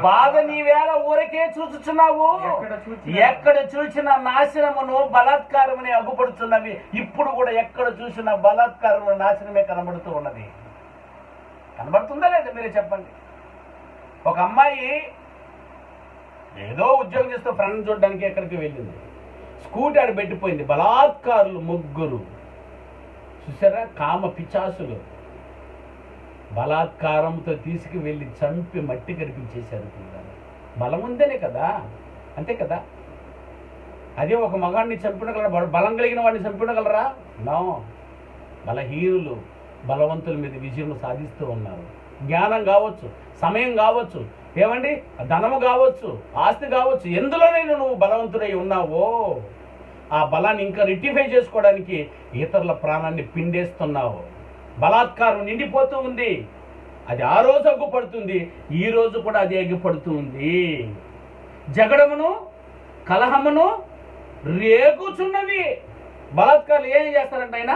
బాధ నీవేళ ఊరకే చూచుచున్నావు, ఎక్కడ చూసిన నాశనమును బలాత్కారముని అగ్గుపడుతున్నవి. ఇప్పుడు కూడా ఎక్కడ చూసిన బలాత్కారము నాశనమే కనబడుతూ ఉన్నది. కనబడుతుందా లేదా మీరే చెప్పండి. ఒక అమ్మాయి ఏదో ఉద్యోగం చేస్తూ ఫ్రెండ్ చూడడానికి ఎక్కడికి వెళ్ళింది. స్కూటీ ఆడ పెట్టిపోయింది. బలాత్కారులు 3 చూసారా, కామ పిచాసులు బలాత్కారంతో తీసుకువెళ్ళి చంపి మట్టి కరిపించేశారు. బలం ఉందనే కదా, అంతే కదా. అదే ఒక మగాడిని చంపినగలరా? బలం కలిగిన వాడిని చంపినగలరా? నో. బలహీనులు బలవంతుల మీద విజయం సాధిస్తూ ఉన్నారు. జ్ఞానం కావచ్చు, సమయం కావచ్చు, ఏమండి ధనము కావచ్చు, ఆస్తి కావచ్చు, ఎందులోనైనా నువ్వు బలవంతుడై ఉన్నావో ఆ బలాన్ని ఇంకా రెక్టిఫై చేసుకోవడానికి ఇతరుల ప్రాణాన్ని పిండేస్తున్నావు. బలాత్కారం నిండిపోతూ ఉంది. అది ఆ రోజు అగ్గుపడుతుంది, ఈ రోజు కూడా అది అగ్గిపడుతూ ఉంది. జగడమును కలహమును రేగుచున్నవి. బలాత్కారులు ఏం చేస్తారంట ఆయన?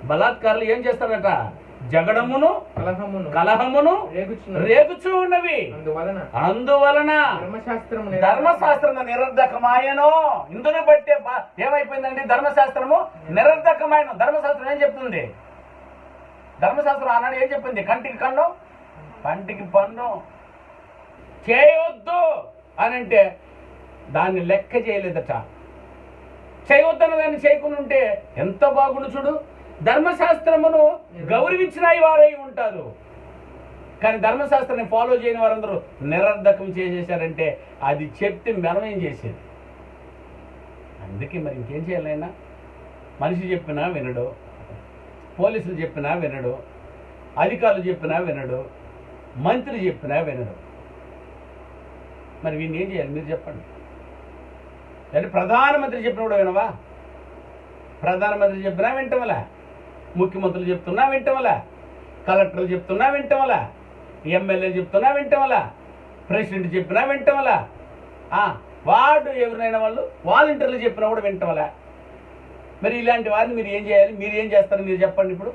బలాత్కారులు ఏం చేస్తారట? జగడమును కలహమును రేగుచూ ఉన్నవి. అందువలన ధర్మశాస్త్రం నిరర్ధకమాయను. ఇందును బట్టే ఏమైపోయిందండి? ధర్మశాస్త్రము నిరర్ధకమాయను. ధర్మశాస్త్రం ఏం చెప్తుంది? ధర్మశాస్త్రం ఆనాడు ఏం చెప్పింది? కంటికి కన్ను, పంటికి పన్ను చేయవద్దు అని అంటే దాన్ని లెక్క చేయలేదట. చేయవద్దన్న దాన్ని చేయకుండా ఉంటే ఎంత బాగుండు చూడు. ధర్మశాస్త్రమును గౌరవించిన వారై ఉంటారు, కానీ ధర్మశాస్త్రాన్ని ఫాలో చేయని వారందరూ నిరర్ధకం చేసేసారంటే అది చెప్తే మనం ఏం చేసేది? అందుకే మరి ఇంకేం చేయాలైనా? మనిషి చెప్పినా వినడు, పోలీసులు చెప్పినా వినడు, అధికారులు చెప్పినా వినడు, మంత్రి చెప్పినా వినడు. మరి వీడిని ఏం చేయాలి మీరు చెప్పండి? అంటే ప్రధానమంత్రి చెప్పిన కూడా వినవా? ప్రధానమంత్రి చెప్పినా వింటవలా, ముఖ్యమంత్రులు చెప్తున్నా వింటవలా, కలెక్టర్లు చెప్తున్నా వింటవలా, ఎమ్మెల్యే చెప్తున్నా వింటవలా, ప్రెసిడెంట్ చెప్పినా వింటవలా, వార్డు ఎవరినైనా వాళ్ళు వాలంటీర్లు చెప్పినా కూడా వింటవలా. మరి ఇలాంటి వారిని మీరు ఏం చేయాలి? మీరు ఏం చేస్తారు? మీరు చెప్పండి ఇప్పుడు.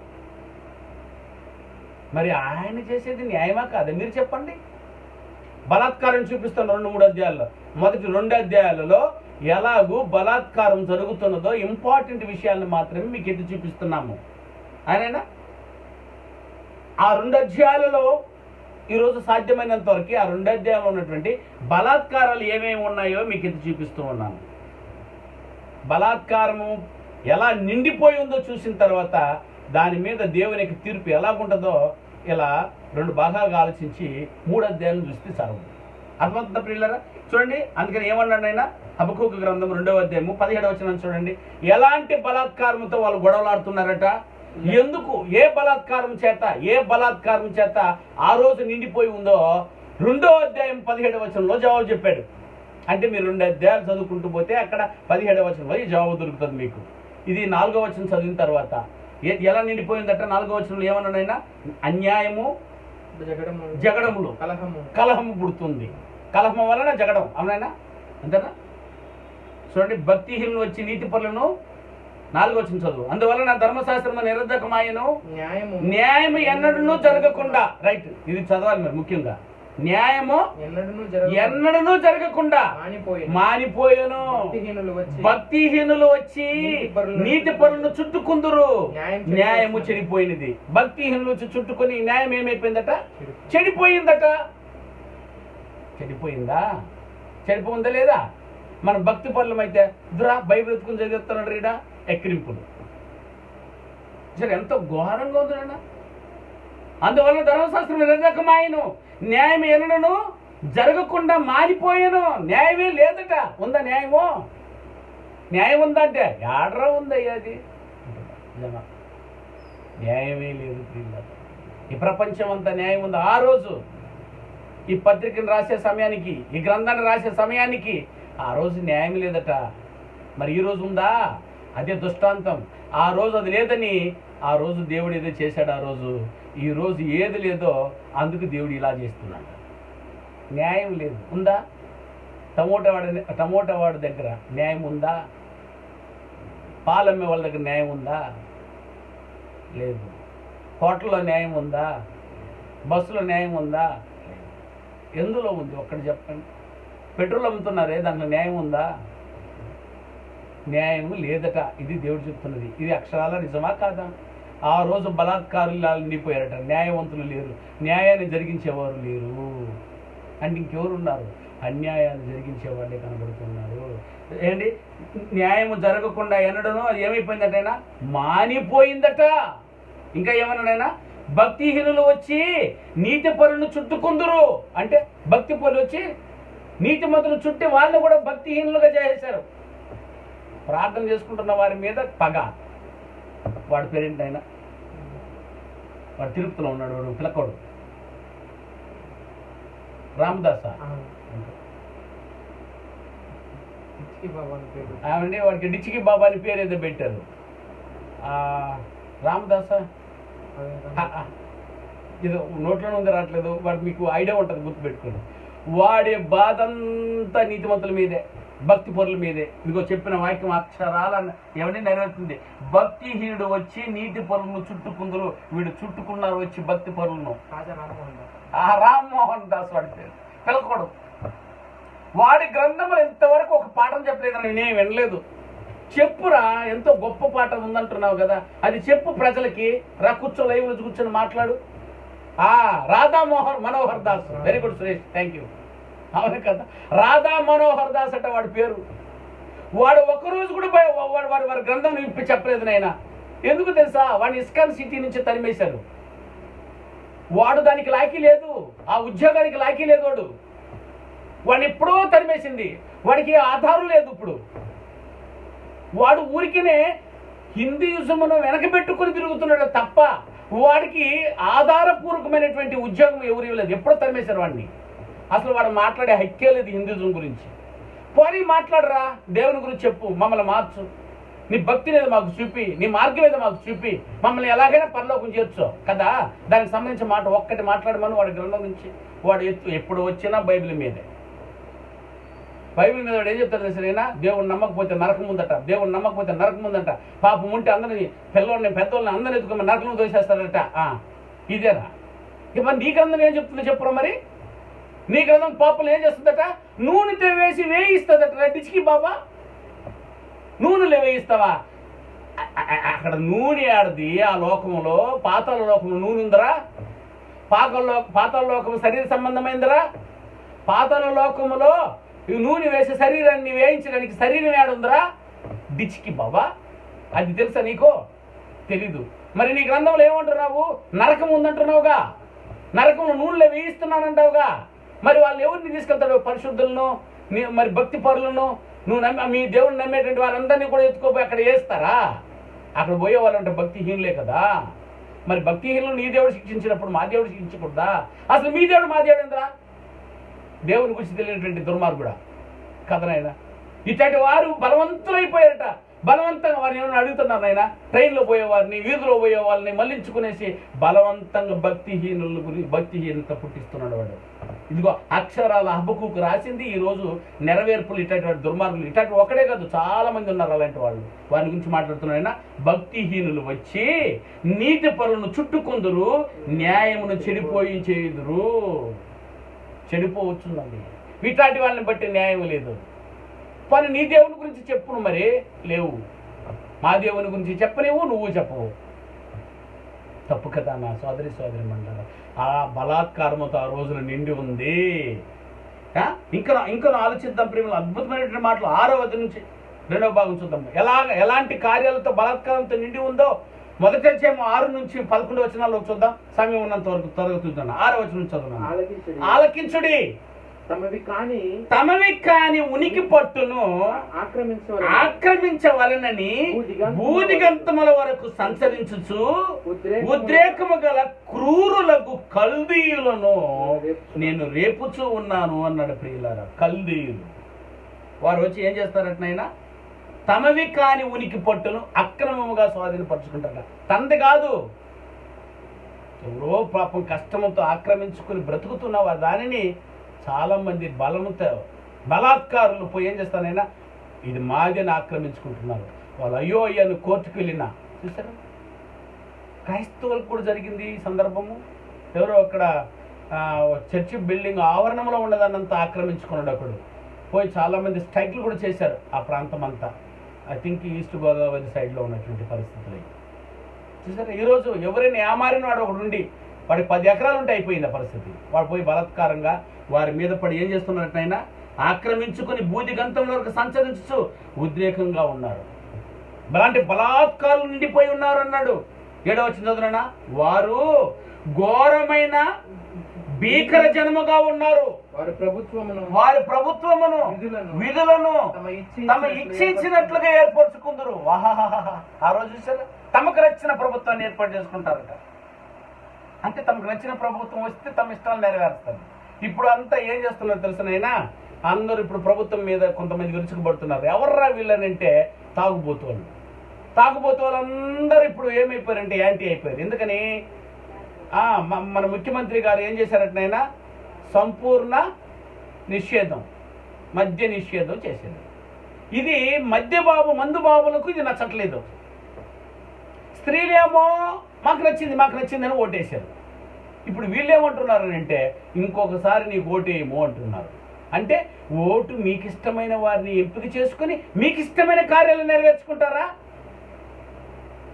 మరి ఆయన చేసేది న్యాయమా కాదా? మీరు చెప్పండి. బలాత్కారం చూపిస్తున్న 2-3 అధ్యాయాల్లో, మొదటి 2 అధ్యాయాలలో ఎలాగూ బలాత్కారం జరుగుతున్నదో ఇంపార్టెంట్ విషయాలను మాత్రమే మీకు ఎత్తి చూపిస్తున్నాము. ఆయనైనా ఆ 2 అధ్యాయాలలో ఈరోజు సాధ్యమైనంత వరకు ఆ 2 అధ్యాయంలో ఉన్నటువంటి బలాత్కారాలు ఏమేమి ఉన్నాయో మీకు ఎత్తి చూపిస్తూ ఉన్నాను. బలాత్కారము ఎలా నిండిపోయి ఉందో చూసిన తర్వాత దాని మీద దేవునికి తీర్పు ఎలాగుంటుందో ఇలా 2 భాగాలుగా ఆలోచించి 3 అధ్యాయాలను చూస్తే చాలు. అర్థమవుతుందా ప్రియులారా? చూడండి, అందుకని ఏమన్నాడు ఆయన? హబక్కూకు గ్రంథం 2వ అధ్యాయము 17వ వచనం చూడండి. ఎలాంటి బలాత్కారంతో వాళ్ళు గొడవలాడుతున్నారట? ఎందుకు? ఏ బలాత్కారం చేత ఆ రోజు నిండిపోయి ఉందో 2వ అధ్యాయం 17వ వచనంలో జవాబు చెప్పాడు. అంటే మీరు 2 అధ్యాయాలు చదువుకుంటూ పోతే అక్కడ 17వ వచనంలో ఈ జవాబు దొరుకుతుంది మీకు. ఇది 4వ వచనం చదివిన తర్వాత ఎలా నిండిపోయిందట? 4వ వచనంలో ఏమన్నాడైనా? అన్యాయము, జగడములు, కలహము పుడుతుంది. కలహం వలన జగడం. అవునైనా? అంతేనా? చూడండి, భక్తిహీనులు వచ్చి నీతి పరులను 4వ వచనం చదువు. అందువలన ధర్మశాస్త్రము నిరర్ధకమాయను, న్యాయము ఎన్నడూ జరగకుండా. రైట్, ఇది చదవాలి మరి ముఖ్యంగా. న్యాయము ఎన్నడూ జరగకుండా మానిపోయాను. భక్తిహీనులు వచ్చి నీతి పరులను చుట్టుకుందురు, న్యాయము చెడిపోయినది. భక్తిహీనులు వచ్చి చుట్టుకొని న్యాయం ఏమైపోయిందట? చెడిపోయిందట. చెడిపోయిందా లేదా? మన భక్తి పరులం అయితే దురా బైబిల్ ఎత్తుకుని చదివేస్తున్నాడు రీడా ఎక్కిరింపులు. సరే, ఎంతో ఘోరంగా ఉందన్న. అందువల్ల ధర్మశాస్త్రం నిరర్ధకమాయను, న్యాయం ఎన్నడూ జరగకుండా మారిపోయాను. న్యాయమే లేదట. ఉందా న్యాయమో? న్యాయం ఉందా అంటే ఏడరా ఉందయ్యా అది? న్యాయమే లేదు. ఈ ప్రపంచం అంతా న్యాయం ఉందా? ఆ రోజు ఈ పత్రికను రాసే సమయానికి, ఈ గ్రంథాన్ని రాసే సమయానికి ఆ రోజు న్యాయం లేదట. మరి ఈ రోజు ఉందా? అదే దృష్టాంతం. ఆ రోజు అది లేదని ఆ రోజు దేవుడు ఏదో చేశాడు. ఆ రోజు ఈ రోజు ఏది లేదో అందుకు దేవుడు ఇలా చేస్తున్నాడు. న్యాయం లేదు. ఉందా? టమోటా వాడి దగ్గర న్యాయం ఉందా? పాలమ్మే వాళ్ళ దగ్గర న్యాయం ఉందా? లేదు. హోటల్లో న్యాయం ఉందా? బస్సులో న్యాయం ఉందా? ఎందులో ఉంది? ఒక్కటి చెప్పండి. పెట్రోల్ అమ్ముతున్నారే, దాంట్లో న్యాయం ఉందా? న్యాయం లేదట. ఇది దేవుడు చెప్తున్నది. ఇది అక్షరాల నిజమా కాదా? ఆ రోజు బలాత్కారులు నిండిపోయారట. న్యాయవంతులు లేరు, న్యాయాన్ని జరిగించేవారు లేరు. అంటే ఇంకెవరు ఉన్నారు? అన్యాయాన్ని జరిగించేవాళ్ళే కనబడుతున్నారు. ఏంటి? న్యాయము జరగకుండా ఎన్నడనో అది ఏమైపోయిందటైనా? మానిపోయిందట. ఇంకా ఏమన్నాడైనా? భక్తిహీనులు వచ్చి నీతి పరులను చుట్టుకుందురు. అంటే భక్తి పరులు వచ్చి నీతిమంతులు చుట్టి వాళ్ళని కూడా భక్తిహీనులుగా చేసేశారు. ప్రార్థన చేసుకుంటున్న వారి మీద పగ. వాడి పేరేంటి? ఆయన వాడు తిరుపతిలో ఉన్నాడు. వాడు పిలకోడు రామదాస. ఆమె వాడికి డిచ్చికి బాబా అని పేరు ఏదో పెట్టారు. రామదాస ఏదో నోట్లోనే ఉంది, రావట్లేదు. వాడు మీకు ఐడియా ఉంటుంది, గుర్తుపెట్టుకోండి. వాడే బాధంతా నీతిమంతుల మీదే, భక్తి పరుల మీదే. ఇదిగో చెప్పిన వాక్యం అక్షరాల ఎవరిని నెరవేరుతుంది. భక్తిహీనుడు వచ్చి నీతి పరులను చుట్టుకుందరు. వీడు చుట్టుకున్నారు వచ్చి భక్తి పరులను. రామ్మోహన్ దాస్ వాడి పేరు. పిలకూడదు. వాడి గ్రంథంలో ఇంతవరకు ఒక పాఠం చెప్పలేదని నేనేం వినలేదు. చెప్పురా, ఎంతో గొప్ప పాఠం ఉందంటున్నావు కదా, అది చెప్పు ప్రజలకి. రా, కూర్చో, లైవ్ కూర్చొని మాట్లాడు. Radha Manohar Das. Very good Suresh, thank you. అవును కదా, రాధా మనోహర్ దాస్ అట వాడి పేరు. వాడు ఒక్కరోజు కూడా వాడి గ్రంథం విప్పి చెప్పలేదు నాయన. ఎందుకు తెలుసా? వాడిని ఇస్కాన్ సిటీ నుంచి తరిమేశారు. వాడు దానికి లాయకీ లేదు, ఆ ఉద్యోగానికి లాయకీ లేదు. వాడిని ఎప్పుడో తరిమేసింది. వాడికి ఆధారం లేదు. ఇప్పుడు వాడు ఊరికినే హిందూయిజమును వెనకబెట్టుకుని తిరుగుతున్నాడు తప్ప వాడికి ఆధారపూర్వకమైనటువంటి ఉద్యోగం ఎవరు ఇవ్వలేదు. ఎప్పుడో తరిమేశారు వాడిని. అసలు వాడు మాట్లాడే హక్కే లేదు హిందూయిజం గురించి. పోనీ మాట్లాడరా, దేవుని గురించి చెప్పు, మమ్మల్ని మార్చు, నీ భక్తి మీద మాకు చూపి, నీ మార్గం మీద మాకు చూపి, మమ్మల్ని ఎలాగైనా పరలోకం చేర్చో కదా. దానికి సంబంధించిన మాట ఒక్కటి మాట్లాడమని వాడి గ్రంథం నుంచి. వాడు ఎప్పుడు వచ్చినా బైబిల్ మీదే. బైబిల్ మీద వాడు ఏం చెప్తాడు సరేనా? దేవుడు నమ్మకపోతే నరకం ఉందట, దేవుడు నమ్మకపోతే నరకం ఉందట, పాపం ఉంటే అందరిని పిల్లల్ని పెద్దోళ్ళని అందరిని ఎత్తుకొని నరకం దోసేస్తాడట. ఇదేనా? ఇక మరి నీ గ్రంథం ఏం చెప్తుందో చెప్పురా మరి. నీ గ్రంథం పాపలు ఏం చేస్తుందట? నూనెతో వేసి వేయిస్తుందట. రెడ్డిచికి బాబా, నూనెలో వేయిస్తావా? అక్కడ నూనె ఆడది. ఆ లోకంలో, పాతాళ లోకంలో నూనె ఉందరా? పాతాళ లోకం శరీర సంబంధమైందిరా? పాతాళ లోకములో ఈ నూనె వేసి శరీరాన్ని వేయించడానికి శరీరం ఏడుందిరా? డిచికి బాబా, అది తెలుసా నీకో? తెలీదు. మరి నీ గ్రంథంలో ఏమంటున్నావు? నరకం ఉందంటున్నావుగా, నరకంలో నూనెలో వేయిస్తున్నానంటావుగా. మరి వాళ్ళు ఎవరిని తీసుకెళ్తాడు? పరిశుద్ధులను, మరి భక్తి పరులను, నువ్వు మీ దేవుడిని నమ్మేటువంటి వారందరినీ కూడా ఎత్తుకోపోయి అక్కడ వేస్తారా? అక్కడ పోయే వాళ్ళంటే భక్తిహీనులే కదా. మరి భక్తిహీనులు నీ దేవుడు శిక్షించినప్పుడు మా దేవుడు శిక్షించకూడదా? అసలు మీ దేవుడు మా దేవుడు ఎంతరా? దేవుని గురించి తెలియనటువంటి దుర్మార్గుడా కథనైనా. ఇట్లాంటి వారు బలవంతులైపోయారట. బలవంతంగా వారిని ఏమైనా అడుగుతున్నారు ఆయన? ట్రైన్లో పోయేవారిని, వీధిలో పోయే వాళ్ళని మళ్ళించుకునేసి బలవంతంగా భక్తిహీనత పుట్టిస్తున్నాడు వాడు. ఇదిగో అక్షరాల హబక్కూకు రాసింది ఈరోజు నెరవేర్పులు. ఇట్లాంటి దుర్మార్గులు ఇట్లాంటి ఒకడే కాదు, చాలా మంది ఉన్నారు అలాంటి వాళ్ళు. వారి గురించి మాట్లాడుతున్నారైనా. భక్తిహీనులు వచ్చి నీతి పరులను చుట్టుకుందురు, న్యాయమును చెడిపోయించేదురు. చెడిపోవచ్చుందండి. ఇట్లాంటి వాళ్ళని బట్టి న్యాయం లేదు. కానీ నీ దేవుని గురించి చెప్పును మరి లేవు. మా దేవుని గురించి చెప్పలేవు, నువ్వు చెప్పవు. తప్పు కదా నా సోదరి మండలం. ఆ బలాత్కారముతో ఆ రోజులు నిండి ఉంది. ఇంకా ఆలోచిద్దాం ప్రేమలు. అద్భుతమైనటువంటి మాటలు 6వ అధ్యాయం నుంచి 2వ భాగం చూద్దాం. ఎలాంటి కార్యాలతో బలాత్కారంతో నిండి ఉందో మొదటి అధ్యాయం 6 నుంచి 11 వచనాల్లో చూద్దాం. సమయం ఉన్నంత వరకు త్వరగా చూద్దాం. 6వ వచనం చదువుతున్నాను. ఆలకించుడి, తమవి కాని ఉనికి పట్టును ఆక్రమించవలనని భూదిగంతముల వరకు సంచరించుచు ఉద్రేకము గల క్రూరులకు కల్దీయులను నేను రేపుచూ ఉన్నాను అన్నాడు. ప్రియులారా, కల్దీయులు వారు వచ్చి ఏం చేస్తారటనైనా? తమవి కాని ఉనికి పట్టును అక్రమముగా స్వాధీనపరుచుకుంటారట. తంది కాదు, ఎవరో పాపం కష్టంతో ఆక్రమించుకుని బ్రతుకుతున్న దానిని చాలా మంది బలాత్కారులు పోయి ఏం చేస్తానైనా ఇది మాదని ఆక్రమించుకుంటున్నారు. వాళ్ళు అయ్యో అయ్యాను కోర్టుకు వెళ్ళినా చూసారా? క్రైస్తవులకు కూడా జరిగింది ఈ సందర్భము. ఎవరో అక్కడ చర్చి బిల్డింగ్ ఆవరణంలో ఉండదాన్నంతా ఆక్రమించుకున్నాడు ఒకడు. పోయి చాలామంది స్ట్రైక్లు కూడా చేశారు ఆ ప్రాంతం అంతా. ఐ థింక్ ఈస్ట్ గోదావరి సైడ్లో ఉన్నటువంటి పరిస్థితులు చూసారా? ఈరోజు ఎవరైనా ఏమారిన వాడు ఒకడు ఉండి వాడికి 10 ఎకరాలు ఉంటే అయిపోయింది ఆ పరిస్థితి. వాడు పోయి బలాత్కారంగా వారి మీద పడి ఏం చేస్తున్నట్టయినా ఆక్రమించుకుని బూదిగంతం వరకు సంచరించు ఉద్రేకంగా ఉన్నారు. అలాంటి బలాత్కారులు నిండిపోయి ఉన్నారు అన్నాడు. 7వ వచనం చదువునా? వారు ఘోరమైన భీకర జనముగా ఉన్నారు. వారి ప్రభుత్వమును విధులను తమ ఇచ్చించినట్లుగా ఏర్పరచుకుందరు. ఆ రోజు చూసారా? తమకు నచ్చిన ప్రభుత్వాన్ని ఏర్పాటు చేసుకుంటారట. అంటే తమకు నచ్చిన ప్రభుత్వం వస్తే తమ ఇష్టాలు నెరవేరుస్తారు. ఇప్పుడు అంతా ఏం చేస్తున్నారు తెలుసునైనా? అందరూ ఇప్పుడు ప్రభుత్వం మీద కొంతమంది విరుచుకుపడుతున్నారు. ఎవర్రా వీళ్ళనంటే తాగుబోతు వాళ్ళందరూ ఇప్పుడు ఏమైపోయారంటే యాంటీ అయిపోయారు. ఎందుకని? మన ముఖ్యమంత్రి గారు ఏం చేశారటనైనా సంపూర్ణ నిషేధం, మద్య నిషేధం చేశారు. ఇది మందు బాబులకు ఇది నచ్చట్లేదు. స్త్రీలేమో మాకు నచ్చింది అని ఓటేశారు. ఇప్పుడు వీళ్ళేమంటున్నారు అంటే ఇంకొకసారి నీకు ఓటేయమో అంటున్నారు. అంటే ఓటు మీకు ఇష్టమైన వారిని ఎంపిక చేసుకుని మీకు ఇష్టమైన కార్యాలు నెరవేర్చుకుంటారా?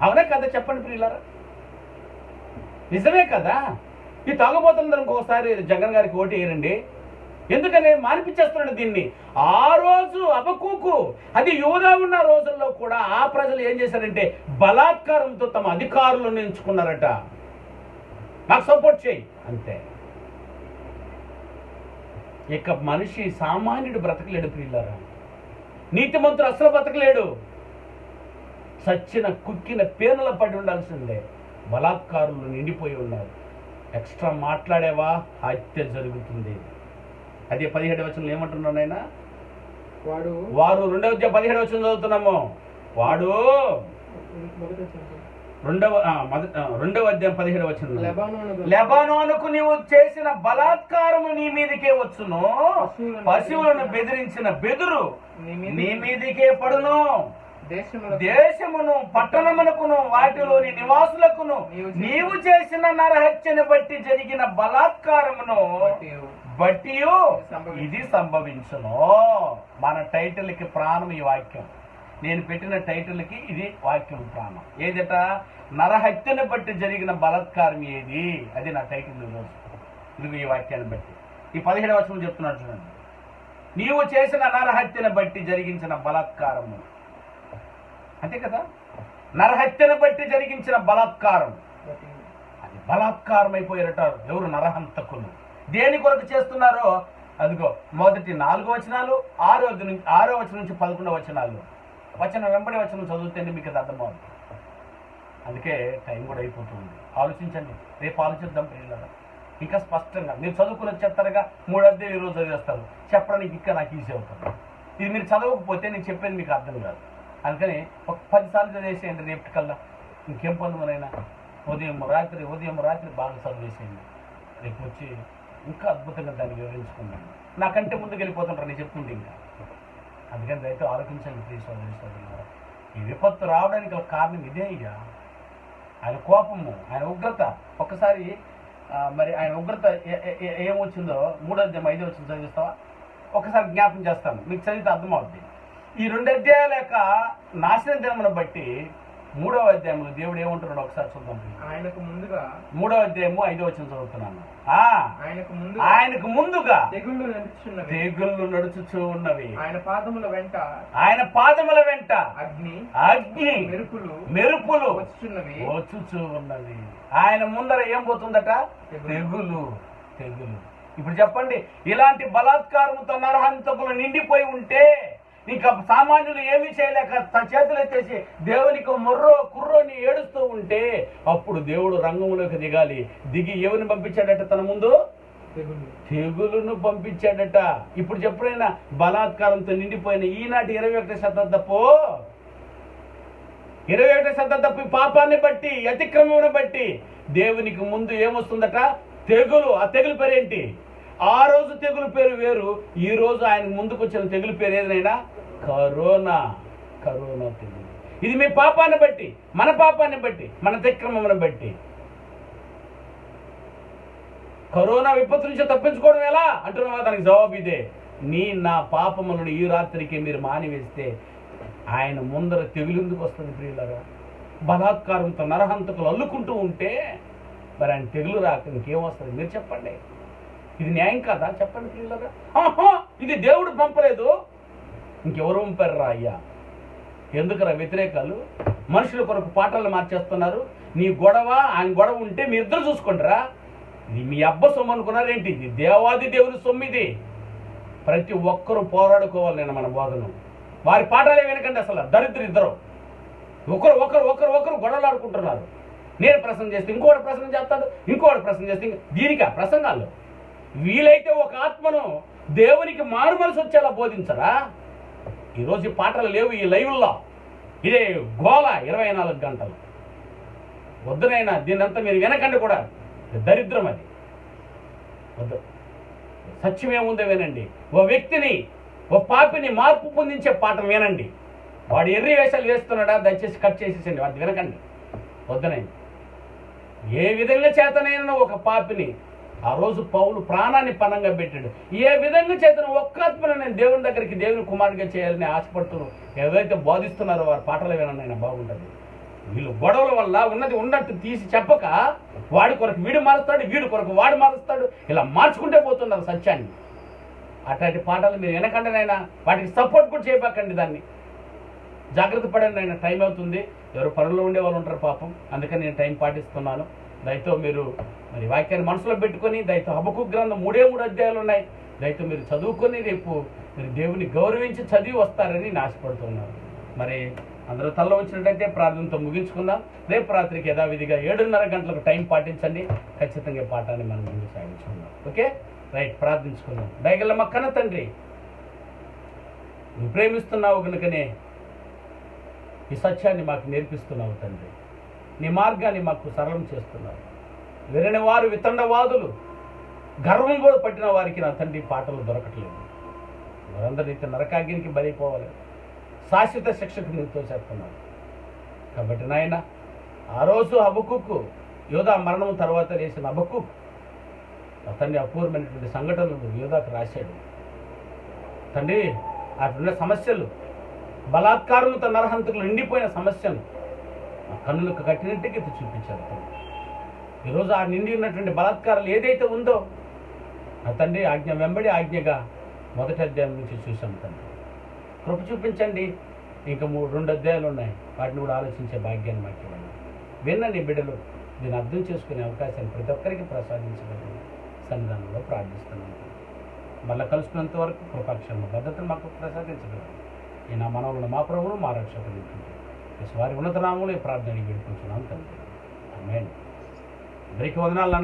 అవునా కదా? చెప్పండి ప్రియులారా, నిజమే కదా? ఈ తాగుబోతులందరూ ఇంకొకసారి జగన్ గారికి ఓటు వేయరండి. ఎందుకని? మానిపించేస్తున్నాడు దీన్ని. ఆ రోజు హబక్కూకు, అది యూదా ఉన్న రోజుల్లో కూడా ఆ ప్రజలు ఏం చేశారంటే బలాత్కారంతో తమ అధికారులను ఎంచుకున్నారట. నాకు సపోర్ట్ చేయి అంతే. ఇక మనిషి సామాన్యుడు బ్రతకలేడు ప్రియులారా. నీతిమంతుడు అసలు బ్రతకలేడు. సచ్చిన కుక్కిన పేనుల పడి ఉండాల్సిందే. బలాత్కారులు నిండిపోయి ఉన్నారు. ఎక్స్ట్రా మాట్లాడేవా హత్య జరుగుతుంది. అదే 17వ వచనంలో ఏమంటున్నాను ఆయన? వారు 2వ అధ్యాయం 17వ వచనం చదువుతున్నాము. వాడు రెండవ అధ్యాయం 17వ వచనం. లెబానోను లెబానోనుకు నీవు చేసిన బలాత్కారము నీ మీదకే వచ్చును, పశువులను బెదిరించిన బెదురు నీ మీదకే పడును. దేశమును పట్టణమునకును వాటిలోని నివాసులకును నీవు చేసిన నరహత్యను బట్టి జరిగిన బలాత్కారమును బట్టి ఇది సంభవించును. మన టైటిల్కి ప్రాణం ఈ వాక్యం. నేను పెట్టిన టైటిల్కి ఇది వాక్యం ప్రాణం. ఏదట? నరహత్యను బట్టి జరిగిన బలాత్కారం ఏది? అది నా టైటిల్ ఈరోజు. ఇది ఈ వాక్యాన్ని బట్టి ఈ 17వ వచనం చెప్తున్నాడు చూడండి. నీవు చేసిన నరహత్యను బట్టి జరిగించిన బలాత్కారము, అంతే కదా. నరహత్యను బట్టి జరిగించిన బలాత్కారం, అది బలాత్కారం అయిపోయారటారు ఎవరు? నరహంతకులు. దేని కొరకు చేస్తున్నారో అదిగో మొదటి 4 వచనాలు, 6వ వచనం నుంచి 11వ వచనాలు, వచనం వెంబడి వచనం చదువుతేనే మీకు అది అర్థమవుతుంది. అందుకే టైం కూడా అయిపోతుంది. ఆలోచించండి, రేపు ఆలోచిద్దాం పిల్లలు ఇంకా స్పష్టంగా. మీరు చదువుకుని వచ్చేస్తారుగా 3 అధ్యాయులు ఈరోజు చదివేస్తారు, చెప్పడానికి ఇంకా నాకు ఈజీ అవుతుంది. ఇది మీరు చదవకపోతే నేను చెప్పేది మీకు అర్థం కాదు. అందుకని ఒక 10 సార్లు చదివేసేయండి రేపటికల్లా. ఇంకేం పొందమనైనా ఉదయం రాత్రి బాగా చదివేసేయండి. రేపు వచ్చి ఇంకా అద్భుతంగా దాన్ని వివరించుకుందాం. నాకంటే ముందుకు వెళ్ళిపోతుంటారు నేను చెప్తుంటే ఇంకా. అందుకని రైతు ఆలోచించండి ప్లీజ్ సోదరులారా. ఈ విపత్తు రావడానికి ఒక కారణం ఇదే. ఇక ఆయన కోపము, ఆయన ఉగ్రత. ఒక్కసారి మరి ఆయన ఉగ్రత ఏమొచ్చిందో 3వ అధ్యాయం 5వ వచనం చదివిస్తావా? ఒకసారి జ్ఞాపకం చేస్తాను, మీకు చదివితే అర్థమవుద్ది. ఈ 2 అధ్యాయాల యొక్క నాశన దినమును బట్టి 3వ అధ్యాయంలో దేవుడు ఏమంటున్నాడు ఒకసారి చూద్దాం. ఆయనకు ముందుగా 3వ అధ్యాయము 5వ వచనం చదువుతున్నాను. ఆయనకు ముందుగా తెగుళ్ళు నడుచుచూ ఉన్నవి, ఆయన పాదముల వెంట అగ్ని మెరుపులు వచ్చుచూ ఉన్నవి. ఆయన ముందర ఏం పోతుందట? తెగులు. ఇప్పుడు చెప్పండి, ఇలాంటి బలాత్కారంతో నరహంతకులు నిండిపోయి ఉంటే ఇంకా సామాన్యులు ఏమీ చేయలేక తన చేతులు ఎత్తేసి దేవునికి కుర్రోని ఏడుస్తూ ఉంటే అప్పుడు దేవుడు రంగంలోకి దిగి ఎవరిని పంపించాడట? తన ముందు తెగులును పంపించాడట. ఇప్పుడు చెప్పుడైనా బలాత్కారంతో నిండిపోయిన ఈనాటి 21వ శతాబ్దపు పాపాన్ని బట్టి, అతిక్రమమును బట్టి దేవునికి ముందు ఏమొస్తుందట? తెగులు. ఆ తెగులు పేరేంటి? ఆ రోజు తెగులు పేరు వేరు, ఈ రోజు ఆయన ముందుకు వచ్చిన తెగులు పేరు ఏదైనా కరోనా తెగులు. ఇది మీ పాపాన్ని బట్టి, మన పాపాన్ని బట్టి, మన అతిక్రమమును బట్టి. కరోనా విపత్తు నుంచి తప్పించుకోవడం ఎలా అంటున్నావా? దానికి జవాబు ఇదే. నా పాపములను ఈ రాత్రికి మీరు మానివేస్తే ఆయన ముందర తెగులుందుకు వస్తుంది ప్రియులారా. బలాత్కారంతో నరహంతకులు అల్లుకుంటూ ఉంటే మరి ఆయన తెగులు రాక ఇంకేం వస్తుంది? మీరు చెప్పండి. ఇది న్యాయం కాదా? చెప్పండి ప్రియులారా. ఇది దేవుడు పంపలేదు, ఇంకెవరు పంపారురా అయ్యా? ఎందుకురా వ్యతిరేకాలు? మనుషుల కొరకు పాటలు మార్చేస్తున్నారు. నీ గొడవ ఆయన గొడవ ఉంటే మీ ఇద్దరు చూసుకుంటారా? ఇది మీ అబ్బ సొమ్ము అనుకున్నారేంటి? ఇది దేవాది దేవుని సొమ్ము. ఇది ప్రతి ఒక్కరూ పోరాడుకోవాలి. నేను మన బోధను వారి పాఠాలే వినకండి. అసలు దరిద్ర ఇద్దరు ఒకరు గొడవలు ఆడుకుంటున్నారు. నేను ప్రసంగం చేస్తే ఇంకోటి ప్రసంగం చేస్తాడు, ఇంకోటి ప్రసంగం చేస్తే దీనికా ప్రసంగాలు? వీలైతే ఒక ఆత్మను దేవునికి మారు మనసు వచ్చేలా బోధించరా? ఈరోజు ఈ పాటలు లేవు ఈ లైవ్లో. ఇదే గోల 24 గంటలు. వద్దునైనా దీన్నంతా మీరు వినకండి కూడా. దరిద్రం అది. వద్దు. సత్యం ఏముందో వినండి. ఓ వ్యక్తిని, ఓ పాపిని మార్పు పొందించే పాఠం వినండి. వాడు ఎర్రి వేషాలు వేస్తున్నాడా? దయచేసి కట్ చేసేసండి, వాటి వినకండి. వద్దునైనా ఏ విధంగా చేతనైనా ఒక పాపిని, ఆ రోజు పౌలు ప్రాణాన్ని పణంగా పెట్టాడు. ఏ విధంగా చేతను ఒక్క ఆత్మను నేను దేవుని దగ్గరికి, దేవుని కుమారుడిగా చేయాలని ఆశపడుతున్నాను. ఏదైతే బోధిస్తున్నారో వారి పాటలు వినైనా బాగుంటుంది. వీళ్ళు గొడవల వల్ల ఉన్నది ఉన్నట్టు తీసి చెప్పక వాడి కొరకు వీడు మారుస్తాడు, వీడి కొరకు వాడు మారుస్తాడు, ఇలా మార్చుకుంటే పోతున్నారు సత్యాన్ని. అట్లాంటి పాటలు మీరు వినకండి నాయనా. వాటికి సపోర్ట్ కూడా చేయబాకండి. దాన్ని జాగ్రత్త పడండి నాయన. టైం అవుతుంది. ఎవరు పనుల్లో ఉండే వాళ్ళు ఉంటారు పాపం. అందుకని నేను టైం పాటిస్తున్నాను. దయతో మీరు మరి వాక్యాన్ని మనసులో పెట్టుకొని, దయతో హబక్కూకు గ్రంథం 3 అధ్యాయాలు ఉన్నాయి. దయతో మీరు చదువుకొని రేపు మీరు దేవుని గౌరవించి చదివి వస్తారని నేను ఆశపడుతున్నాను. మరి అందరూ తల్ల వచ్చినట్టయితే ప్రార్థనతో ముగించుకుందాం. రేపు రాత్రికి యథావిధిగా 7:30 గంటలకు టైం పాటించండి. ఖచ్చితంగా పాఠాన్ని మనం ముందు సాగించుకుందాం. ఓకే రైట్, ప్రార్థించుకుందాం. దయగల మా కన్న తండ్రి, నువ్వు ప్రేమిస్తున్నావు కనుకనే ఈ సత్యాన్ని మాకు నేర్పిస్తున్నావు తండ్రి. నీ మార్గాన్ని మాకు సరళం చేస్తున్నారు. వినని వారు వితండవాదులు గర్వం కూడా పట్టిన వారికి నా తండ్రి పాటలు దొరకట్లేదు. వారందరినీ నరకాగ్నికి బలైపోవాలి, శాశ్వత శిక్షకు నీతో చేస్తున్నారు. కాబట్టి నాయన ఆ రోజు హబక్కుకు యోధా మరణం తర్వాత వేసిన హబక్కుకు తండ్రి అపూర్వమైనటువంటి సంఘటనలు యోధాకు రాశాడు. తండ్రి అటున్న సమస్యలు, బలాత్కారంతో నరహంతకులు నిండిపోయిన సమస్యను ఆ కన్నులకు కట్టినట్టుగా చూపించారు తండ్రి. ఈరోజు ఆ నిండి ఉన్నటువంటి బలాత్కారాలు ఏదైతే ఉందో ఆ తండ్రి ఆజ్ఞ వెంబడి ఆజ్ఞగా మొదటి అధ్యాయం నుంచి చూసాం తండ్రి. కృప చూపించండి. ఇంకా 2 అధ్యాయాలు ఉన్నాయి, వాటిని కూడా ఆలోచించే భాగ్యాన్ని మాకు ఇవ్వండి. విన్న నీ బిడ్డలు దీన్ని అర్థం చేసుకునే అవకాశాన్ని ప్రతి ఒక్కరికి ప్రసాదించగలరు సన్నిధానంలో ప్రార్థిస్తున్నాను. మళ్ళీ కలుసుకున్నంత వరకు కృపాక్షమ భద్రతను మాకు ప్రసాదించగలరు. ఈ నా మనవులను మా ప్రభువును మా రక్షకుడు వారి ఉన్నత నామంలో ఈ ప్రార్థన వేడుకుంటున్నాం తండ్రి. ఆమేన్. అందరికీ వందనాలు.